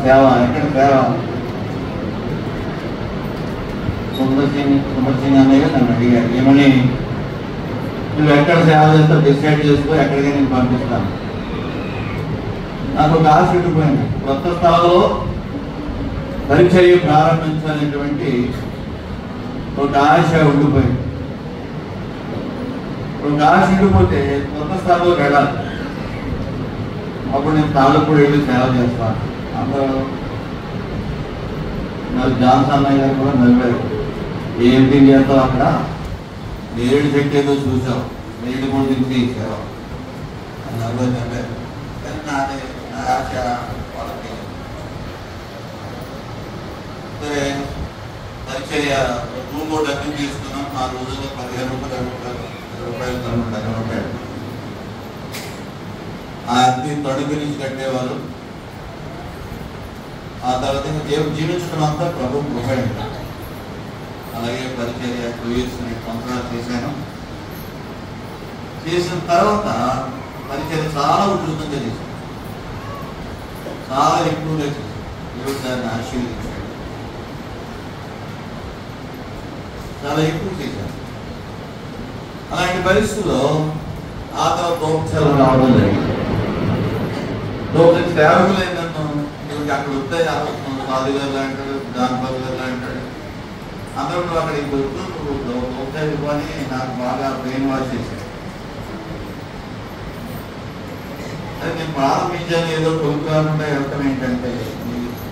సేవ ఎక్కడ సేవ సుందర్ సింగ్ అన్నయ్య నన్ను అడిగారు, ఏమని నువ్వు ఎక్కడ సేవ చేస్తావు డిసైడ్ చేసుకో, ఎక్కడికి నేను పంపిస్తాను. నాకు ఒక ఆశ పెట్టిపోయింది. కొత్త స్థలంలో పరిచర్య ప్రారంభించాలనేటువంటి ఒక ఆశ ఉండిపోయింది. ఒక ఆశ ఉండిపోతే కొత్త స్థానంలోకి వెళ్ళాలి. అప్పుడు నేను తాళ్ళపూడి వెళ్ళి సేవ చేస్తాను. అందరూ మరి జాన్సన్ అన్నయ్య గారు కూడా నవ్వారు. ఏంటి చేస్తావు అక్కడ, ఏడు చెట్టు ఏదో చూసావు, ఏడు కూడా తిరిగి ఇచ్చావు అని నవ్వారు. కానీ నాది నా ఆశ వాళ్ళకి సరే పరిచర్య రూమ్ కూడా డబ్బులు తీసుకున్నాం. 4 రోజుల్లో 15 రూపాయలు 20 రూపాయలు ఆ అద్దె తొడుగు నుంచి కట్టేవారు. ఆ తర్వాత జీవించడం అంతా ప్రభు కృప. అలాగే పరిచర్య 2 years 2 సంవత్సరాలు చేశాను. చేసిన తర్వాత పరిచర్య చాలా ఉధృతంగా చేశాను, చాలా ఎక్కువగా చేశాను. దేవుడు దాన్ని ఆశీర్వదించాడు, చాలా ఎక్కువ చేశాను. అలాంటి పరిస్థితుల్లో ఆ తర్వాత దోపచాలు రావడం జరిగింది. దోపచి సేవకులు ఏంటంటే అక్కడ వస్తాయి, సాధు గారు అంటాడు, జాన్పల్ గారు అంటాడు, అందరూ నువ్వు అక్కడ దొరుకుతూ నువ్వు దోపచాలు అని నాకు బాగా బ్రెయిన్ వాష్ చేశాడు. అదే నేను ప్రారంభించాను, ఏదో కొనుక్కోకుండా వెళ్తాం ఏంటంటే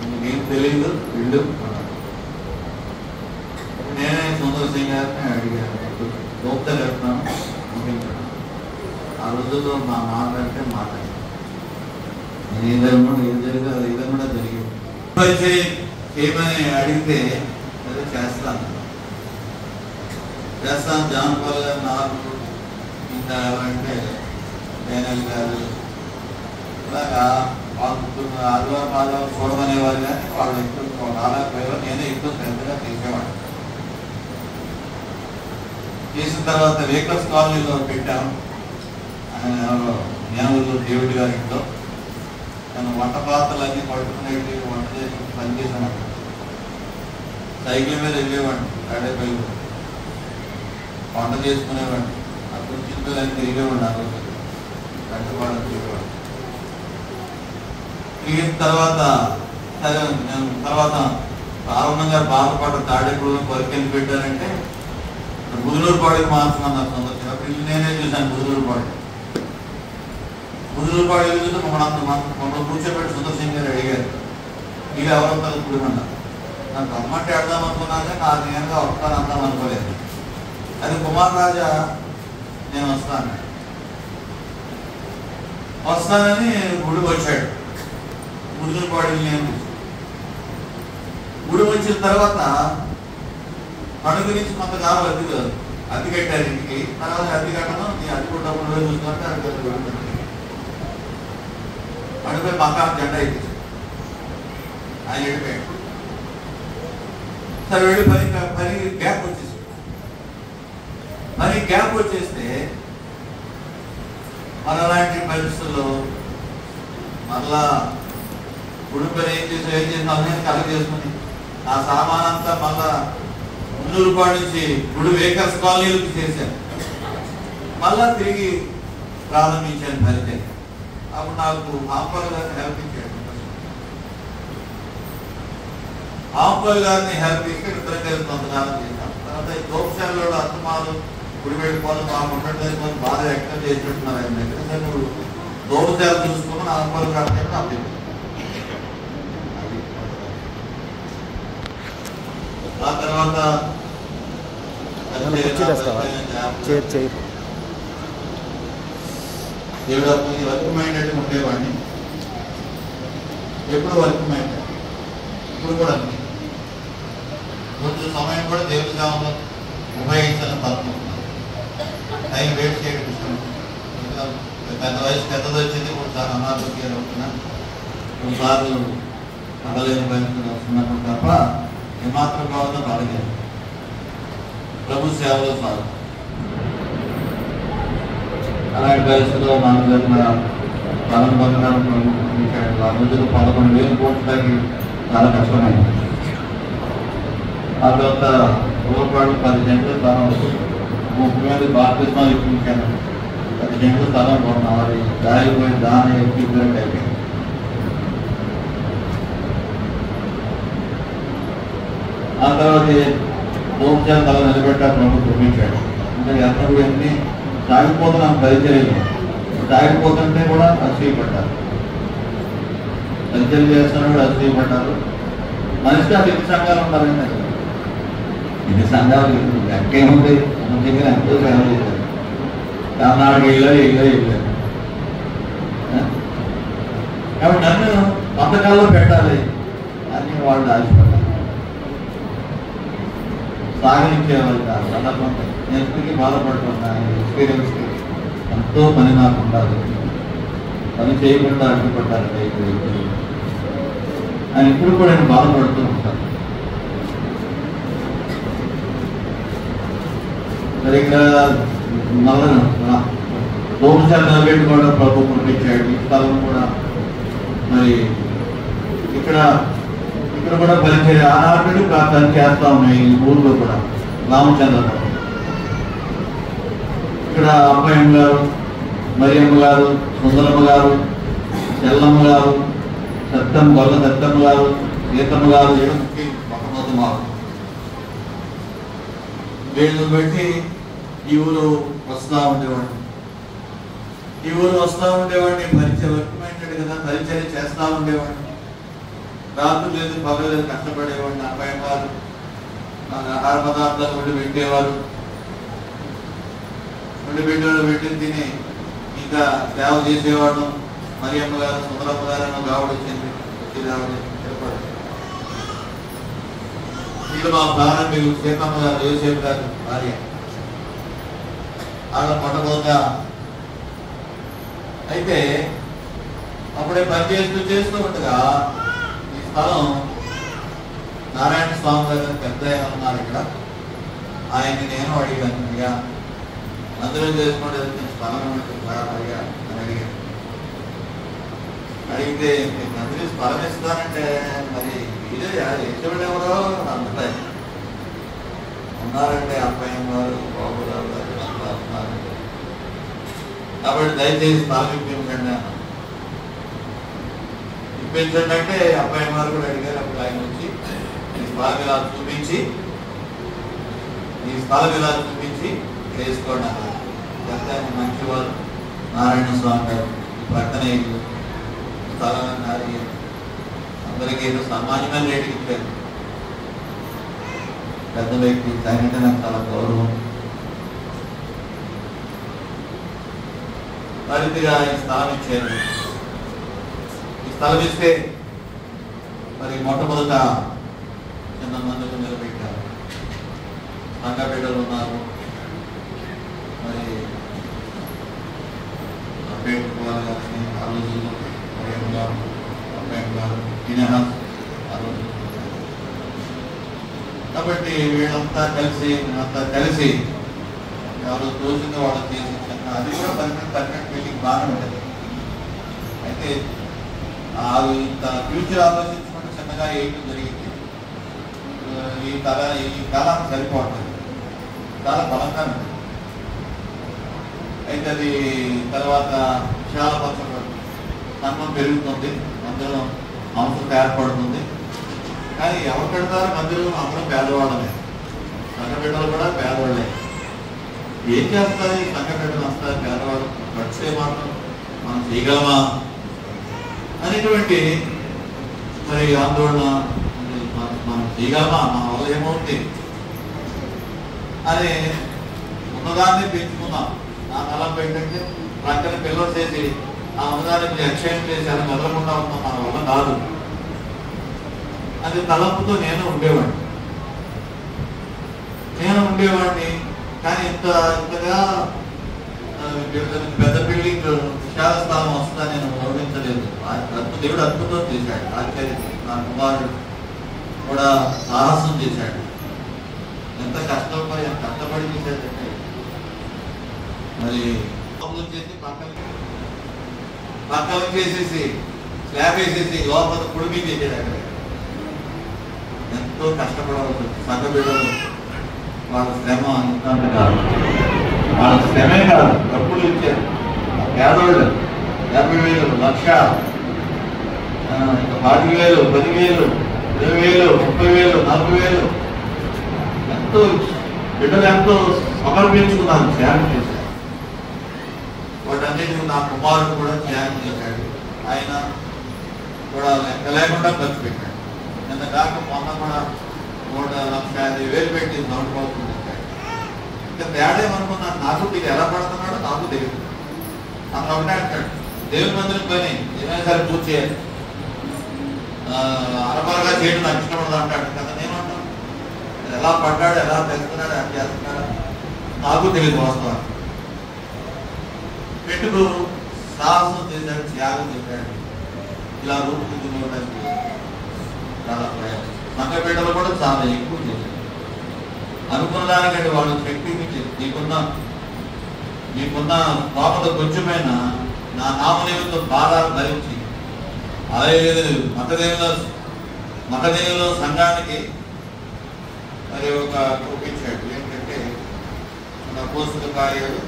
నీకేం తెలియదు ఇల్లు. నేనే సుందర్ సింగ్ గారిని అడిగాను, దోపచాలు వెళ్తున్నాను ముగించాను. ఆ రోజుల్లో మా మాట్లాడితే మాట్లాడాను. నేను ఏం జరిగిందో అది ఏదో కూడా జరిగింది. ఏమని అడిగితే అదే చేస్తాను. జాన్పాల్ గారు, నాకు ఇంకా ఎవరంటే డేనల్ గారు, ఇలాగా వాళ్ళు ఆదివారం చూడమనేవారు. కానీ వాళ్ళు ఎక్కువ రాలేకపోయేవారు, నేనే ఎక్కువ శ్రద్ధగా చేసేవాడిని. చేసిన తర్వాత వేకర్స్ కాలనీలో పెట్టాము. ఆయన ఎవరో జ్ఞానులు దేవుడి గారి ఇంట్లో తను వంట పాత్రలు అన్నీ పడుకునేవి, వంట చేసి పనిచేసాను. సైకిల్ మీద వెళ్ళేవాడిని, తాడేపల్లి వంట చేసుకునేవాడిని. ఆ కుర్చీ మీద అన్ని తిరిగేవాడిని. ఆ రోజు కట్టుబాటు తిరిగేవాడిని. తిరిగిన తర్వాత సరే నేను తర్వాత ప్రారంభంగా బాధపడ్డ తాడేపల్లి కొరికెళ్ళి పెట్టారంటే ముదులూరుపాడికి మార్చుకున్నారు సందర్శించినప్పుడు. ఇల్లు నేనే చూశాను. ముదులూరుపాడు చూస్తే మమ్మల్ని కూర్చోబెట్టి సుందర్ సింగ్ గారు అడిగారు, ఇది ఎవరంతా కూడమన్నారు. నాకు రమ్మంటే వెళ్దాం అనుకున్నాక నాకు నేనుగా వస్తాను అందాం అనుకోలేదు. అది కుమార్ రాజా నేను వస్తానని గుడికి వచ్చాడు. ముదులూరుపాడు నేను గుడి వచ్చిన తర్వాత పండుగ నుంచి కొంతకాలం అద్దె కట్టారు ఇంటికి. తర్వాత అద్దె కట్టడం నీ అద్దె కూడా డబ్బులు చూసుకుంటే అది పండుగ పక్కా జెండా ఎక్కించాడు. ఆయన వెళ్ళిపోయాడు. సరే వెళ్ళి పని గ్యాప్ వచ్చేసి గ్యాప్ వచ్చేస్తే మన అలాంటి పరిస్థితుల్లో మరలా గుడి పని ఏం చేసిన కలెక్ట్ చేసుకుని ఆ సామాన్ అంతా మళ్ళా మున్నూరుపాడు నుంచి గుడి వేకర్స్ కాలనీలకు చేశాను. మళ్ళా తిరిగి ప్రారంభించాను పరిచయం. అప్పుడు నాకు ఆంపాల్ గారిని హెల్ప్ ఇచ్చాడు. ఆంపాల్ గారిని హెల్ప్ ఇస్తే ఇద్దరు కొంతకాలం చేశాం. తర్వాత ఈ దోపశాలలో అత్తమాలు గుడి వెళ్ళిపోవాలి మా ఉండడానికి కొంచెం బాధ వ్యక్తం చేసినట్టున్నారు ఆయన దగ్గర. సరే నువ్వు దోపశాల చూసుకుని ఆంపాల్ గారిని అప్పి ఆ తర్వాత వర్క్ మైండ్ ఉండేవాడిని. ఎప్పుడు వర్క్ మైండ్, ఇప్పుడు కూడా కొంచెం సమయం కూడా దేవుడి సేవలో ఉపయోగించాలని తప్పుకుంటున్నాను. టైం వేస్ట్ చేయడం ఇష్టం. పెద్ద వయసు పెద్దది వచ్చింది. కొన్నిసార్లు అనారోగ్యాలు అవుతున్నా, కొన్నిసార్లు పడలేని పరిస్థితులు వస్తున్నప్పుడు తప్ప ఏమాత్రం కావాలో పడలేదు. ప్రభు సేవలో సాగు అలాంటి పరిస్థితుల్లో మన దగ్గర స్థలం పొందడం ఆ రోజులు 11,000 కోట్లకి చాలా కష్టమైంది. ఆ తర్వాత ఊరపాడు 10 సెంట్లు స్థలం 30 మంది బాప్తిస్మాలు ఇప్పించాను. 10 సెంట్లు స్థలం కొన్నాడు. దారిపోయి దాని ఎక్కిపోయినట్టు అయిపోయింది. ఆ తర్వాత భూమిచాల నిలబెట్టారు, ప్రభుత్వం చూపించాడు. అంటే ఎన్నప్పుడు ఎన్ని సాగిపోతున్నాం పరిచర్యలు, సాగిపోతుంటే కూడా అసూయపడ్డారు, పరిచర్య చేస్తున్నా కూడా అసూయపడ్డారు. మనిషికి అది ఎన్ని సంఘాలు ఉంటారండి, అసలు ఎన్ని సంఘాలు ఎక్కేముంది, మన దగ్గర ఎంతో సేవ చేశారు. కర్ణాటక వెళ్ళారు. కాబట్టి నన్ను పథకాల్లో పెట్టాలి అని వాళ్ళు ఆశపడ్డారు. సాగించేవాళ్ళు కాదు. సందర్భంగా నేను ఎప్పటికీ బాధపడుతున్నా. ఎక్స్పీరియన్స్కి ఎంతో పని నాకు ఉండాలి, పని చేయకుండా అడ్డుపడ్డారు అని ఇప్పుడు కూడా నేను బాధపడుతూ ఉంటాను. మరి ఇక్కడ భూమిచాలు నిలబెట్టుకోవడం ప్రభుత్వం పంపించాడు. ఈ స్థలం కూడా మరి ఇక్కడ కూడా పరిచయం ఆనాడు పని చేస్తా ఉన్నాయి. ఈ ఊళ్ళో కూడా రామచంద్రపురం ఇక్కడ అమ్మాయమ్మ గారు, మరియమ్మ గారు, సుందరమ్మ గారు, చెల్లమ్మ గారు, గొల్ల సత్తమ్మ గారు, సీతమ్మ గారు, ఏడుకి మొట్టమొదటి వీళ్ళు పెట్టి ఈ ఊరు వస్తూ ఉండేవాడిని. పరిచయం వర్కమైనట్టు కదా, పరిచయం చేస్తూ ఉండేవాడిని. రాత్రి లేదు పగలేదు కష్టపడేవాడిని. అబ్బాయి వారు ఆహార పదార్థాలు వండి పెట్టేవారు. పెట్టి తిని ఇంకా సేవ చేసేవాడు. మరియమ్మ గారు, సుందరమ్మ గారు గావుడు వచ్చింది. వీళ్ళు మా ప్రారంభికులు సీతమ్మ గారు, యోసేపు గారు భార్య. ఆడ మొట్టమొదట అయితే అప్పుడే పని చేస్తూ ఉండగా ఈ స్థలం నారాయణ స్వామి గారు పెద్ద ఉన్నారు ఇక్కడ. ఆయన్ని నేను అడిగాను, ఇక అందరూ చేసుకోండి స్థలం అడిగా అని అడిగాను. అడిగితే మంత్రి స్థలం ఇస్తానంటే మరి ఇదే యశోడు ఎవరో అంటాయి ఉన్నారంటే అబ్బాయి గారు, బాబురావు గారు అంతా ఉన్నారు. కాబట్టి దయచేసి స్థలం ఇప్పించండి అంటే అబ్బాయి గారు కూడా అడిగారు. అప్పుడు ఆయన వచ్చి ఈ స్థలం ఇలా చూపించి వేసుకోండి అన్నారు. ఆయన మంచివారు నారాయణ స్వామి గారు ప్రక్కన ఇల్లు స్థలం అందరికీ ఏదో సామాన్యమైన రేటుకి ఇచ్చారు. పెద్ద వ్యక్తి, దానికంటే నాకు చాలా గౌరవం. పరిధిగా ఈ స్థలం ఇచ్చారు. ఈ స్థలం ఇస్తే మరి మొట్టమొదట చిన్న మందులు నిలబెట్టారు. సంఘ బిడ్డలు ఉన్నారు. మరి అంబేద్కర్ గారిని ఆ రోజుల్లో కాబట్టి వీళ్ళంతా కలిసి ఎవరు తోచింది వాళ్ళు చేసి అది కూడా పర్మనెంట్ బిల్డింగ్ బాగానే ఉంటుంది. అయితే ఇంత ఫ్యూచర్ ఆలోచించుకుంటే చిన్నగా వేయడం జరిగింది. ఈ కాలానికి సరిపోతుంది, చాలా బలంగా ఉంటుంది. అయితే అది తర్వాత విశాలపరచబడి సంఘం పెరుగుతుంది, మందిరం అవసరం ఏర్పడుతుంది. కానీ ఎవరు పెడతారు మందిరం? అందరం పేదవాళ్ళమే, సంఘ బిడ్డలు కూడా పేదవాళ్ళే. ఏం చేస్తారు ఈ సంఘ బిడ్డలు అంతా పేదవాళ్ళు? ఖర్చే మాత్రం మనం చేయగలమా అనేటువంటి మరి ఆందోళన. మనం చేయగలమా, మన వల్ల ఏమవుతుంది అని ఉన్నదాన్ని పెంచుకున్నాం. నా తలంపు ఏంటంటే ప్రక్కన పిల్లలు చేసి ఆ ఉన్నదాన్ని అక్షయం చేసి అని మొదలకుండా ఉన్నాం, మన వల్ల కాదు అది తలంపుతో నేను ఉండేవాడిని. కానీ ఇంతగా పెద్ద బిల్డింగ్ విశాల స్థలం వస్తుందని నేను గౌరవించలేదు. దేవుడు అద్భుతం చేశాడు, ఆశ్చర్యం. నా కుమారుడు కూడా సాహసం చేశాడు. ఎంత కష్టపడి చేశాడంటే మరి చేసి పక్కన చేసేసి స్లాబ్ వేసేసి లోపల కుడిమి చేసాడు. అక్కడ ఎంతో కష్టపడవచ్చు. సంఘ బిడ్డలు వాళ్ళ శ్రమ ఇంత కాదు, వాళ్ళ శ్రమే కాదు, డబ్బులు ఇచ్చారు. పేదోళ్ళు 50,000, 1,00,000, 40,000, 10,000, 20,000, 30,000, 40,000 ఎంత బిడ్డలు ఎంతో సమర్పించుకున్నారు, త్యాగం చేశారు. వాటన్నిటిని నా కుమారుడు కూడా త్యాగం చేశాడు. ఆయన కూడా లెక్క లేకుండా ఖర్చు పెట్టాడు. నిన్న కాక మొన్న కూడా 1,50,000 పెట్టి నోటుకోవాల్సింది. ఇంకా తేడా ఏమనుకున్నాను, నాకు ఇది ఎలా పడుతున్నాడో నాకు తెలియదు. అతను ఒకటే అంటాడు, దేవుని మందిరం పని ఏమైనా సరే పూర్తి చేయాలి, అరమరగా చేయడం నాకు ఇష్టపడదు అంటాడు కదా. నేను అంటాను, ఎలా పడ్డాడు, ఎలా తెస్తున్నాడు, ఎలా చేస్తున్నాడు నాకు తెలియదు. వాస్తవాన్ని పెట్టుకు సాహసం చేశాడు, త్యాగం చేశాడు. ఇలా రూపుదిద్దుకోవడానికి చాలా ప్రయాసం. సంఘ బిడ్డలు కూడా చాలా ఎక్కువ చేశారు. అనుకున్న దానికంటే వాళ్ళు శక్తి నీకున్న పాపద కొంచెమైనా నా నామ నిమిత్తం భారాలు భరించి అదే మతదేవుల సంఘానికి మరి ఒక చూపించాడు. ఏంటంటే మన అపోస్తల కార్యాలు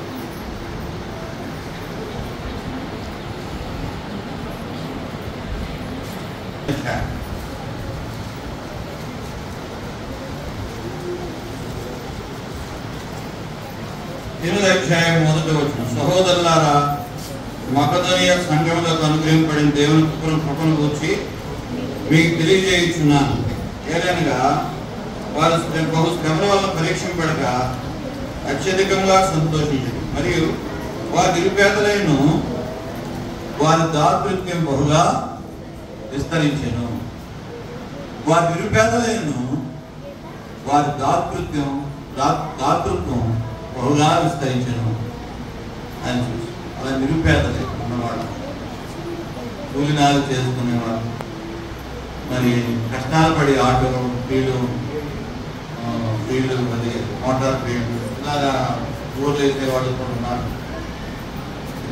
8వ అధ్యాయం 1వ వచనం. సహోదరులారా, మకదోనియ సంఘములకు అనుగ్రహింపబడిన దేవుని కృపను గురించి మీకు తెలియజేయుచున్నాను. ఏలనగా వారు బహు శ్రమల వల్ల పరీక్షింపడక అత్యధికంగా సంతోషించరు, మరియు వారి నిరుపేదలను వారి దాతృత్వం బహుగా విస్తరించెను. వారి నిరుపేదలను వారి దాతృత్వం బహుగా విస్తరించను అని చూసి, అలా నిరుపేదలే ఉన్నవాడు, కూలినాలు చేసుకునేవాడు, మరి కష్టాలు పడి ఆటోలు ఫీల్డ్ అది మోటార్ ఫీల్డ్ ఇలాగా ఊర్లు వేసేవాళ్ళు కూడా ఉన్నారు.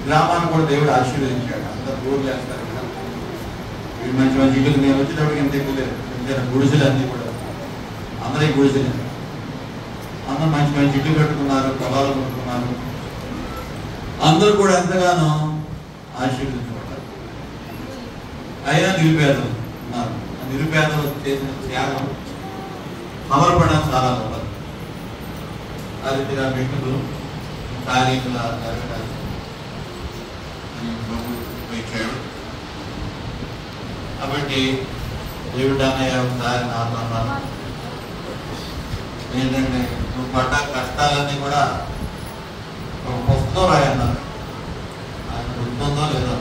గ్రామాన్ని కూడా దేవుడు ఆశీర్వదించాడు. అందరూ ఊర్లు వేస్తారు కదా. వీళ్ళు మంచి మంచి ఇల్లు, నేను వచ్చేటప్పటికి ఎంత ఎక్కువ లేదు, గుడిసెలు అన్నీ కూడా అందరి గుడిసెలు, అందరూ మంచి మంచి ఇల్లు కట్టుకున్నారు, పొలాలు కొట్టుకున్నారు. అందరూ కూడా ఎంతగానో ఆశీర్వదించబడ్డారు. అయినా నిరుపేదలు ఉన్నారు. ఆ నిరుపేదలు చేసిన త్యాగం సమర్పణ చాలా గొప్పది. ఆ రీతిగా వ్యక్తులు తారీఖుల జరగడానికి ఇచ్చాడు. కాబట్టి దేవుడు అన్నయ్య ఒకసారి నాతో అన్నాను ఏంటంటే, నువ్వు పడ్డ కష్టాలన్నీ కూడా ఒక పుస్తకం రాయన్నారు. ఆయన గుర్తుందో లేదో.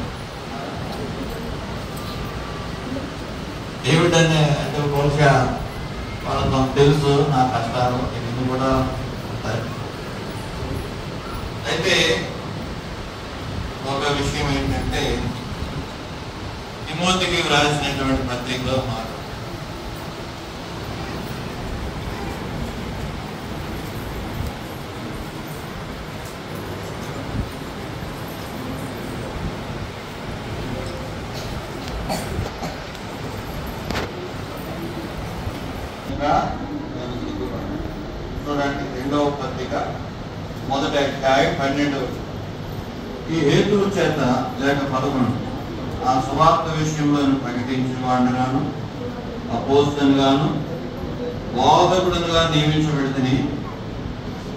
ఏమిటనే అంటే బహుశా వాళ్ళకు తెలుసు నా కష్టాలు ఇవన్నీ కూడా ఉంటాయి. అయితే ఒక విషయం ఏంటంటే, తిమోతికి వ్రాసినటువంటి పత్రికలో మాట చూడండి, 2వ పత్రిక 1వ అధ్యాయం 12. ఈ హేతువు చేత లేక 11 ఆ సువార్త విషయంలో ప్రకటించిన వాడిగాను అపోస్తలుగాను బోధకుడుగా నియమించబడితేనే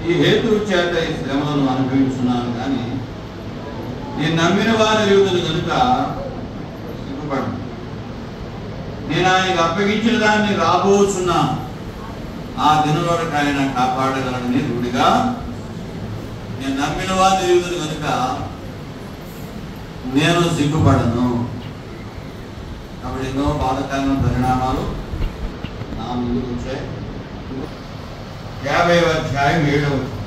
ఈ హేతువు చేత ఈ శ్రమలను అనుభవించున్నాను. కానీ నేను నమ్మిన వారి యూదులు కనుక సిగ్గుపడను. నేను ఆయనకు అప్పగించిన దాన్ని రాబోచున్నాను. ఆ దినం వరకు ఆయన కాపాడగలనని రూఢిగా నేను నమ్మిన వారి యూదులు కనుక నేను సిగ్గుపడను. కాబట్టి ఎన్నో బాధకరమైన పరిణామాలు నా ముందుకు వచ్చాయి. 50వ అధ్యాయం 7వ వచనం.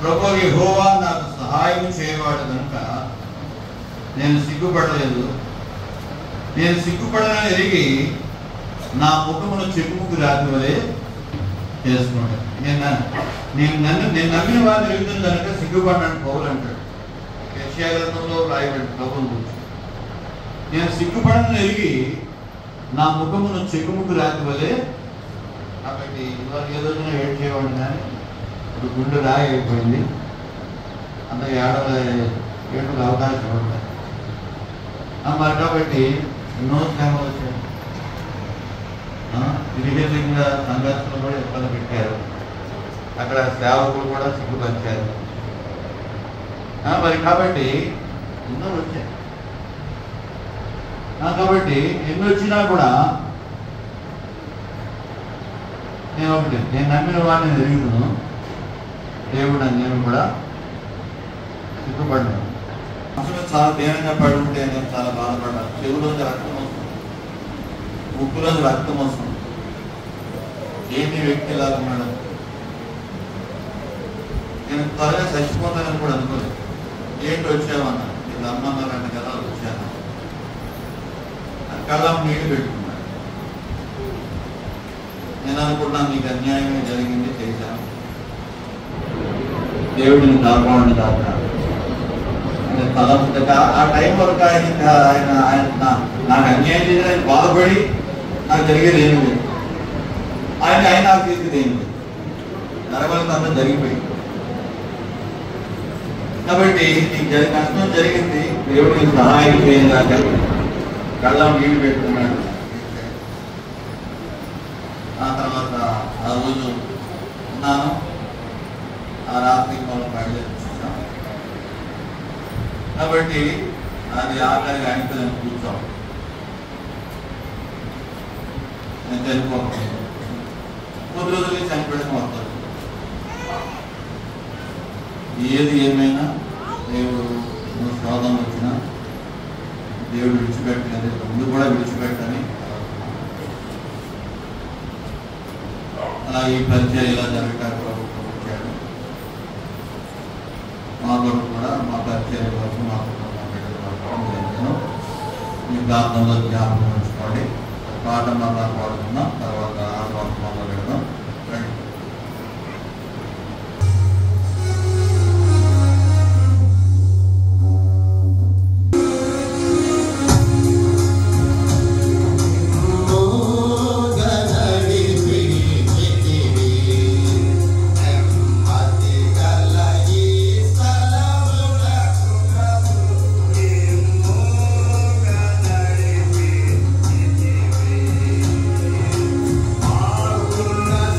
ప్రభువు యెహోవా నాకు సహాయం చేయవాడు కనుక నేను సిగ్గుపడలేదు. నేను సిగ్గుపడనని ఎరిగి నా ముఖమును చెప్పుముకు రాతి వలె చేసుకున్నాడు. నేను నమ్మిన వారిని ఎరుగుతుంది కనుక సిగ్గుపడ్డాను పౌలు అంటాడు. యెషయా గ్రంథంలో రాయబడి ప్రభువును గురించి, నేను సిగ్గుపడనని ఎరిగి నా ముఖమును చెక్కుముకు రాతి వలె. కాబట్టి ఇవాళ ఏదో ఏడు చేయవాడు, కానీ ఇప్పుడు గుండె రాయి అయిపోయింది. అంత ఏడుకు అవకాశం ఉంటుంది. మరి కాబట్టి ఎన్నో శ్రమలు వచ్చాయి. ఇరిగేటింగ్గా సంఘర్షణలు కూడా ఇబ్బంది పెట్టారు. అక్కడ సేవకులు కూడా సిగ్గుపరిచారు. మరి కాబట్టి ఎన్నో వచ్చాయి. కాబట్టి ఎన్ని వచ్చినా కూడా నేను నమ్మిన వాడిని ఎరుగుతున్నాను, దేవుడు అని నేను కూడా సిగ్గుపడ్డాను. అసలు చాలా దేనంగా పడి ఉంటే నేను చాలా బాధపడ్డాను. చెవులోంచి రక్తం వస్తుంది, ముక్కులోంచి రక్తం వస్తుంది. ఏంటి వ్యక్తి ఇలా ఉన్నాడు, నేను త్వరగా చచ్చిపోతానని కూడా అనుకోలేదు. ఏంటి వచ్చామన్నా, నీకు రమ్మన్నారంట కదా వచ్చాను. కళ్ళం నీళ్ళు పెట్టుకున్నాడు. నేను అనుకున్నాను నీకు అన్యాయమే జరిగింది, చేశాను, దేవుడిని కాపాడు దాకా. ఆ టైం వరకు ఆయన నాకు అన్యాయం చేసి ఆయన బాధపడి నాకు జరిగేది ఏమి లేదు. ఆయన నాకు చేసేది ఏమి లేదు. జరగలేదు అంతా జరిగిపోయింది. కాబట్టి నీకు కష్టం జరిగింది, దేవుడు నీకు సహాయం చేయాలి. కళ్ళం నీళ్ళు పెట్టుకున్నాడు. ఆ తర్వాత ఆ రోజు ఉన్నాను. ఆ రాత్రి మనం బయలుదేరుతున్నాం. కాబట్టి అది ఆఖరిగా ఆయనతో నేను కూర్చోం, నేను చనిపోతాను. కొద్ది రోజులకి చనిపోవడం వస్తుంది. ఏది ఏమైనా దేవుడు శోధన వచ్చినా దేవుడు విడిచిపెట్టలేదు, ముందు కూడా విడిచిపెట్టని అలా ఈ పరిచయం ఇలా జరగటానికి ప్రభుత్వం వచ్చాడు. మా కొరకు కూడా మా పరిచయం వరకు మా కుటుంబం నేను మీ ప్రాంతంలో జ్ఞాపకం ఉంచుకోండి. పాట మళ్ళా పాడుకుందాం, తర్వాత ఆత్మలో పెడదాం. రండి. Our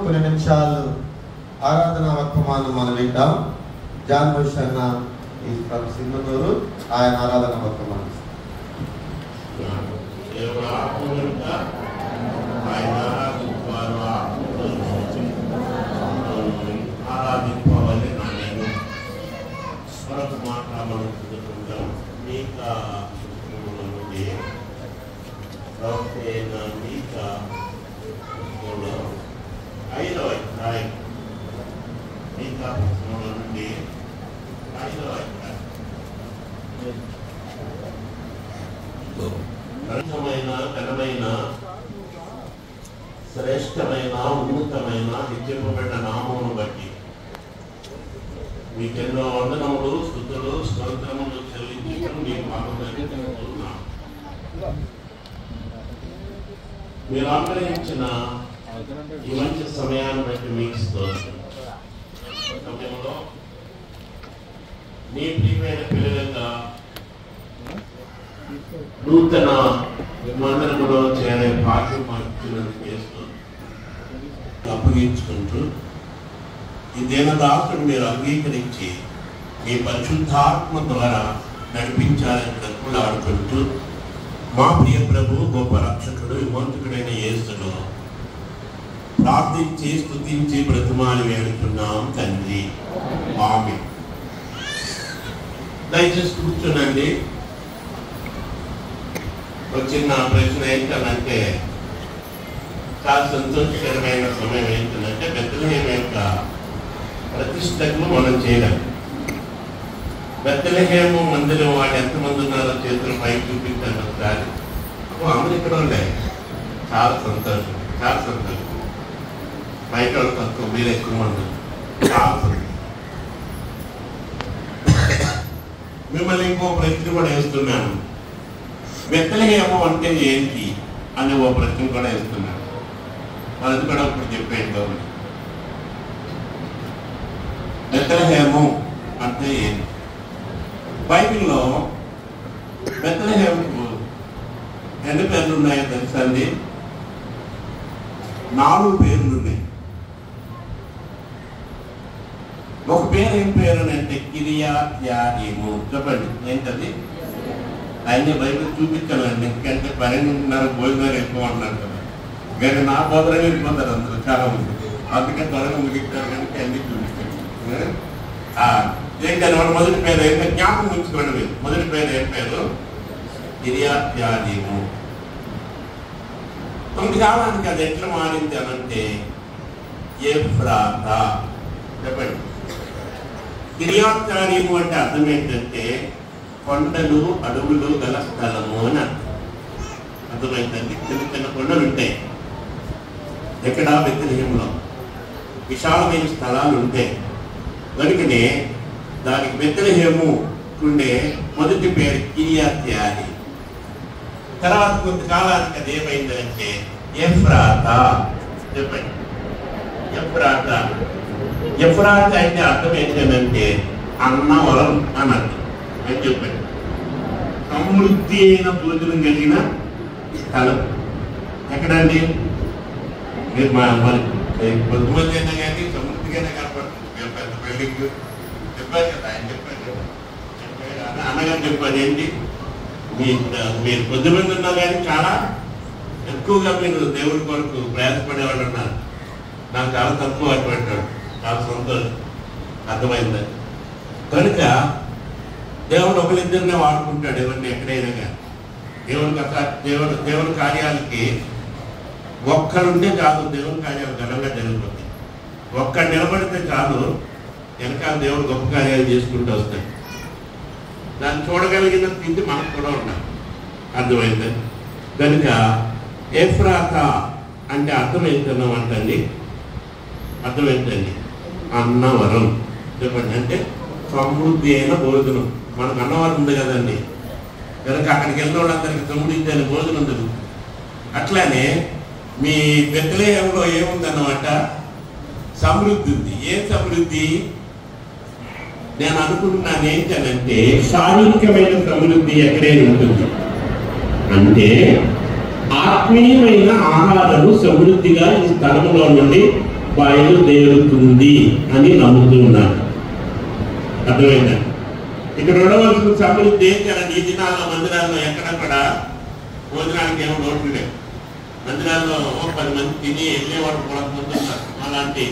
కొన్ని నిమిషాలు ఆరాధన వర్తమానం మనం వింటాం. జాన్ భూషణ్ ఫ్రమ్ సింగనూరు, ఆయన ఆరాధన వర్తమానం. ఆరాధింపవలే నేను స్వరకు మాట్లాడుకుంటాం. మీకా నుండి మీకా 5వ అధ్యాయం, మీకా నుండి 5వ అధ్యాయం. ఘనమైన ఘనమైన శ్రేష్టమైన ఉన్నతమైన హెచ్చింపబడిన నామమును బట్టి మీకెన్నో వందనములు, స్తుతులు, స్తోత్రములు చెల్లించడం మీకు అనుగ్రహిస్తున్నాను. మీరు ఆగ్రహించిన ఈ మంచి సమయాన్ని బట్టి మీకు స్తోత్రం. సమయంలో మీ ప్రియమైన పిల్లలుగా నూతన మందిరములో చేరే భాగ్యం చేస్తూ అప్పగించుకుంటూ ఈ దేవదాసుడు మీరు అంగీకరించి మీ పరిశుద్ధాత్మ ద్వారా నడిపించాలని బ్రతుకులాడుకుంటూ మా ప్రియ ప్రభు గొప్ప రక్షకుడు విమోచకుడైన యేసును ప్రార్థించి స్తుతించి బ్రతిమాలి వేడుతున్నాం తండ్రి, ఆమేన్. దయచేసి కూర్చోనండి. ఒక చిన్న ప్రశ్న ఏంటంటే, చాలా సంతోషకరమైన సమయం ఏంటంటే బెత్లెహేము యొక్క ప్రతిష్టకు మనం చేయలేం. బెత్లెహేము మందిరం వాళ్ళు ఎంతమంది ఉన్నారో చేతులు పైకి చూపించాను ఒకసారి. అందరూ ఇక్కడ ఉండే, చాలా సంతోషం, చాలా సంతోషం. బయట వాళ్ళు తక్కువ, మీరు ఎక్కువ మంది. చాలా సంతోషం. మిమ్మల్ని ఇంకో ప్రశ్న కూడా వేస్తున్నాను. బెత్లెహేము అంటే ఏంటి అనే ఓ ప్రశ్న కూడా వేస్తున్నాను. అది కూడా ఇప్పుడు చెప్పేది కాబట్టి. బెత్లెహేము అంటే ఏంటి? బైబిల్లో బెత్లెహేముకు ఎన్ని పేర్లు ఉన్నాయో తెలుసా అండి? 4 పేర్లు ఉన్నాయి. ఒక పేరు ఏం పేరు అంటే కిర్యత్-యెయారీము. చెప్పండి ఏంటది? అన్ని బైబిల్ చూపించాలండి, ఎందుకంటే 12:30 భోజనాలు ఎక్కువ అన్నారు కదా. కానీ నా బోధన వెళ్ళిపోతారు అందరూ చాలా మంది. అందుకే త్వరగా ముగిస్తారు కనుక అన్ని చూపించాను. ఏంటంటే మన మొదటి పేరు ఏంటంటే జ్ఞాపకం ఉంచుకోండి. మీరు మొదటి పేరు ఏం పేరు? కిర్యత్-యెయారీము. కొంత కాలానికి అది ఎట్లా మారింది అనంటే ఎఫ్రాతా. చెప్పండి. కిర్యత్-యెయారీము అంటే అర్థం ఏంటంటే కొండలు అడవులు గల స్థలము అని అర్థం. అర్థమైందండి. చిన్న చిన్న కొండలు ఉంటాయి ఎక్కడ? బెత్లెహేములో విశాలమైన స్థలాలు ఉంటాయి. కనుకనే దానికి బెత్లెహేము ఉండే మొదటి పేరు కిర్యత్-యెయారీము. తర్వాత కొంతకాలానికి అది ఏమైందంటే ఎఫ్రాతా. చెప్పండి. ఎఫ్రాతా. ఎఫ్రాతా అంటే అర్థం ఏంటంటే అన్నవరం అని అర్థం. అని చెప్పండి. సమృద్ధి అయిన భోజనం కలిగిన స్థలం. ఎక్కడండి? మీరు మరి కొద్దిమంది అయినా కానీ సమృద్ధిగానే కనపడుతుంది. పెద్ద బిల్డింగ్ చెప్పారు కదా, ఆయన చెప్పారు కదా, అన్నగారు చెప్పారు ఏంటి? మీరు కొద్దిమంది ఉన్నా కానీ చాలా ఎక్కువగా మీరు దేవుడి కొరకు ప్రయాసపడేవాడు ఉన్నారు. నాకు చాలా తక్కువ అటువంటాడు. చాలా సంతోషం. అర్థమైందని. కనుక దేవుడు ఒకరిద్దరినే వాడుకుంటాడు ఎవరిని ఎక్కడైనా కానీ. దేవుని కార్యాలకి ఒక్కరుంటే చాలు, దేవుని కార్యాలు ఘనంగా జరుగుతుంది. ఒక్కడు నిలబడితే చాలు, వెనకాల దేవుడు గొప్ప కార్యాలు చేసుకుంటూ వస్తాడు. దాన్ని చూడగలిగిన స్థితి మనకు కూడా ఉండాలి. అర్థమైంది. కనుక ఎఫ్రాతా అంటే అర్థం ఏంటన్నామంటండి? అర్థం ఏంటండి? అన్నవరం. చెప్పండి. అంటే సమృద్ధి అయిన భోజనం. మనకు అన్నవరం ఉంది కదండి, కనుక అక్కడికి వెళ్ళిన వాళ్ళందరికీ సమృద్ధి అయిన భోజనం ఉంది. అట్లానే మీ బెత్లెహేములో ఏముందన్నమాట? సమృద్ధి ఉంది. ఏం సమృద్ధి? నేను అనుకుంటున్నాను ఏంటంటే శారీరకమైన సమృద్ధి ఎక్కడైనా ఉంటుంది అంటే ఆత్మీయమైన ఆహారాలు సమృద్ధిగా ఈ స్థలంలో నుండి బయలుదేరుతుంది అని నమ్ముతూ ఉన్నాను. అర్థమైందా? ఇక్కడ ఉండవలసిన సమృద్ధి ఏంటంటే ఈ దినాల్లో మందిరాల్లో ఎక్కడక్కడ భోజనానికి ఏమో నోట్లు లేవు. మందిరాల్లో 10 మంది తిని వెళ్ళేవాడు కూడా పొందుతున్నారు. అలాంటి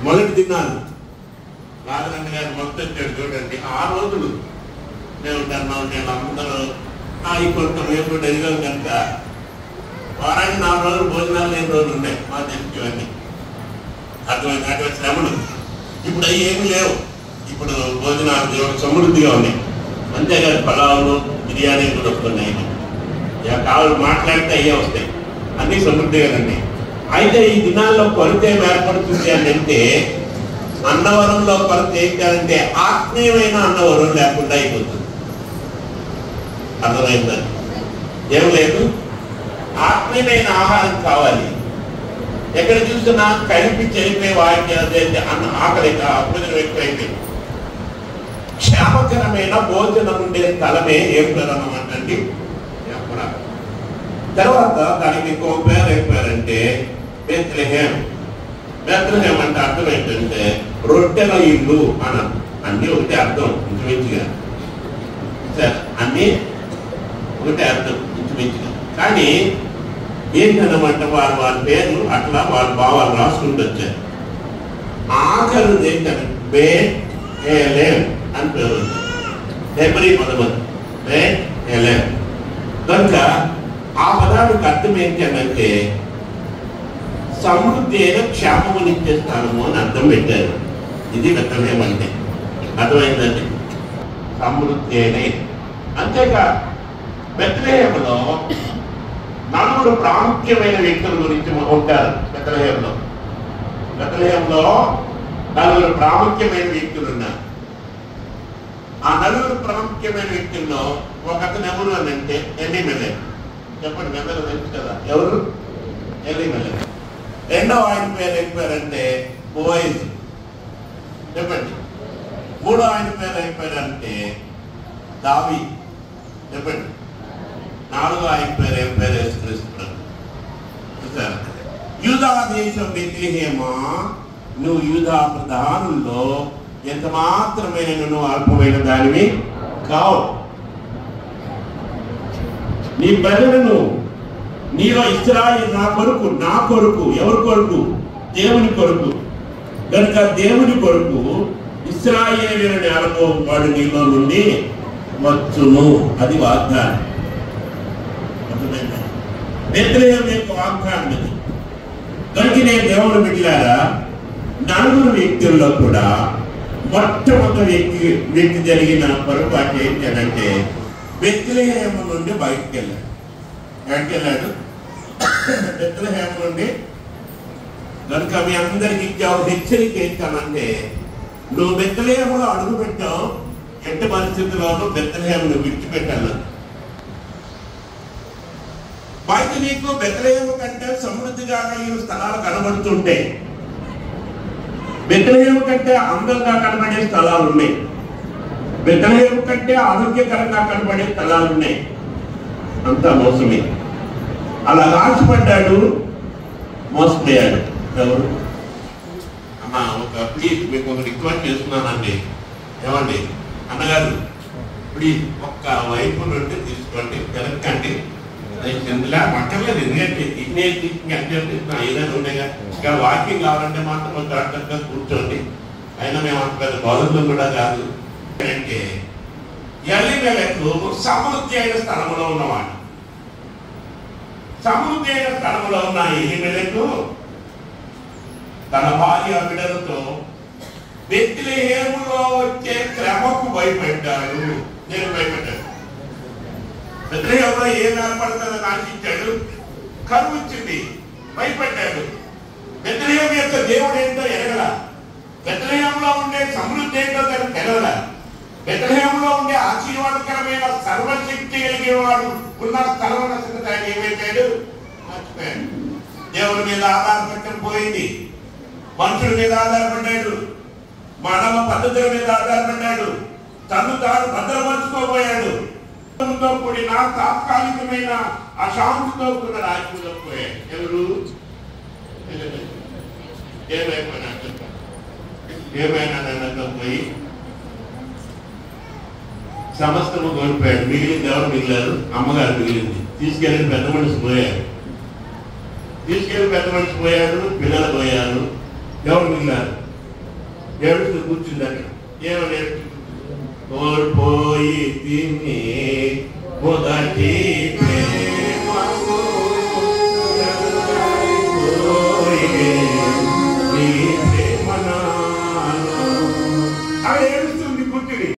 మొదటి దినాలు రాజరంగ గారు మొత్తం చూడండి, 6 రోజులు నేను అందరూ కొంచెం రేపు ఎదిగాం కనుక వారానికి 4 రోజులు భోజనాలు లేని రోజులు ఉన్నాయి మా తెలిసివన్నీ. అటువంటి శ్రమలు ఇప్పుడు అవి ఏమి లేవు. ఇప్పుడు భోజనాలు దేవుడు సమృద్ధిగా ఉన్నాయి. అంతేకాదు పలావులు బిర్యానీ కూడా వస్తున్నాయి. కావాలి మాట్లాడితే అయ్యే వస్తాయి, అన్నీ సమృద్ధిగా ఉన్నాయి. అయితే ఈ దినాల్లో కొరత ఏం ఏర్పడుతుంది అని అంటే అన్నవరంలో కొరత ఏంటంటే ఆత్మీయమైన అన్నవరం లేకుండా అయిపోతుంది. అర్థమైందని ఏం లేదు, ఆత్మీయమైన ఆహారం కావాలి. ఎక్కడ చూసినా కలిపి చెరిపే వాటి అన్న ఆకలి భోజనం ఎక్కువైపోయింది. క్షేమకరమైన భోజనం ఉండే స్థలమే ఏం పేరు అన్నమాటండి. తర్వాత దానికి ఇంకో పేరు ఏం పేరంటే బెత్లెహేమ్. బెత్లెహేమ్ అంటే అర్థం ఏంటంటే రొట్టెల ఇల్లు అని. అన్నీ ఒకటే అర్థం ఇంచుమించుగా, అన్నీ ఒకటే అర్థం ఇంచుమించుగా. కానీ ఏంటన్నమాట వారి పేర్లు అట్లా వాళ్ళ భావాలు రాసుకుంటూ వచ్చారు. ఆఖరు ఏంటంటే బెత్లెహేమ్ అని పేరు హెబ్రీ పదం. బెత్లెహేమ్ కనుక ఆ పదానికి అర్థం ఏంటి అంటే సమృద్ధి అయిన క్షేమమునిచ్చే స్థానము అని అర్థం పెట్టారు. ఇది బెత్లెహేమ్ అంటే. అర్థమైందండి? సమృద్ధి అయిన. అంతేకాదు బెత్లెహేములో 4 ప్రాముఖ్యమైన వ్యక్తుల గురించి ఉంటారు. బెత్లెహేములో 4 ప్రాముఖ్యమైన వ్యక్తులు ఉన్నారు. ఆ 4 ప్రాముఖ్యమైన వ్యక్తుల్లో ఒకతను ఎవరు అని అంటే ఎలీమెలెకు. చెప్పండి, అందరూ తెలుసు కదా ఎవరు? ఎలీమెలెకు. రెండవ ఆయన పేరు ఏం పేరంటే బోయజ్. చెప్పండి. మూడో ఆయన పేరు ఏం పేరంటే దావీదు. చెప్పండి. 4వ ఆయన పేరు ఏం పేరు? యేసుక్రీస్తు. చూసారా? యూదా దేశం బెత్లెహేమా, నువ్వు యూదా ప్రధానుల్లో ఎంత మాత్రమైన నువ్వు అల్పమైన దానివి కావు. నీ ప్రజలను నీలో ఇశ్రాయేలు నా కొరకు ఎవరి కొరకు? దేవుని కొరకు. కనుక దేవుని కొరకు ఇశ్రాయేలుని అనుభవం వాడు నీలో నుండి వచ్చును. అది వాగ్దానం. బెత్లెహేము యొక్క వాగ్దానం అది. కనుక నేను దేవుని బిడ్డలారా 4 వ్యక్తుల్లో కూడా మొట్టమొదటి వ్యక్తి జరిగిన పొరపాటు ఏంటంటే బెత్లెహేము నుండి బయటికి వెళ్ళాడు. ఎక్కడికి వెళ్ళాడు? బెత్లెహేము నుండి. కనుక మీ అందరికి హెచ్చరిక ఏంటంటే నువ్వు బెత్లెహేములో అడుగు పెట్టావు, ఎట్టి పరిస్థితుల్లోనూ బెత్లెహేమును విడిచిపెట్టాను. బయట నీకు బెత్లెహేము కంటే సమృద్ధిగా కలిగిన స్థలాలు కనబడుతుంటే, బెత్లెహేము కంటే అందంగా కనబడే స్థలాలు ఉన్నాయి, బెత్లెహేము కంటే ఆరోగ్యకరంగా కనబడే స్థలాలు ఉన్నాయి. అంతా మోసమే. అలా ఆశపడ్డాడు, మోసపోయాడు. ఎవరు? అమ్మా ప్లీజ్ మీకు ఒక రిక్వెస్ట్ చేస్తున్నానండి. ఏమండి అన్నగారు, ప్లీజ్ ఒక్క వైపు నుండి తీసుకోండి, వెనక్కండి. ఇందులో పట్టలేదు, ఎందుకంటే ఏదైనా ఉండేగా. ఇంకా వాకింగ్ కావాలంటే మాత్రం జాగ్రత్తగా కూర్చోండి. అయినా మేము అంత బదులు కూడా కాదు. అంటే ఎలీమెలెకు సమృద్ధి అయిన స్థలంలో ఉన్నవాడు. సమృద్ధి అయిన స్థలంలో ఉన్న ఎలీమెలెకు తన భార్య బిడ్డలతో బెత్లెహేములో వచ్చే శ్రమకు భయపెట్టాడు. నేను భయపెట్టాడు. బెత్లెహేములో ఏం ఏర్పడుతుందని ఆశించాడు, కరువు వచ్చింది, భయపెట్టాడు. బెత్లెహేము యొక్క దేవుడు ఏంటో ఎరగల. బెత్లెహేములో ఉండే సమృద్ధి ఏంటో తనకు తెలవల. బెత్లెహేములో ఉండే ఆశీర్వాదకరమైన సర్వశక్తి కలిగిన వాడు ఉన్న స్థలం ఆయన ఏమైపోయాడు? మర్చిపోయాడు. దేవుడి మీద ఆధారపడటం పోయింది, మనుషుల మీద ఆధారపడ్డాడు, మానవ పద్ధతుల మీద ఆధారపడ్డాడు, తను తాను భద్రపరుచుకోబోయాడు. కూడిన తాత్కాలికమైన అశాంతితో కూడిన రాజ్యంలో పోయాడు. ఎవరు? ఏమైనా నన్ను పోయి సమస్తము కోల్పోయాడు. మిగిలింది ఎవరు మిగిలారు? అమ్మగారు మిగిలింది. తీసుకెళ్ళి పెద్ద మనిషి పోయాడు. పిల్లలు పోయారు. ఎవరు మిగిలారు? ఏడుస్తూ కూర్చుంది అక్కడ. ఏమని కోల్పోయి తిని మొదటి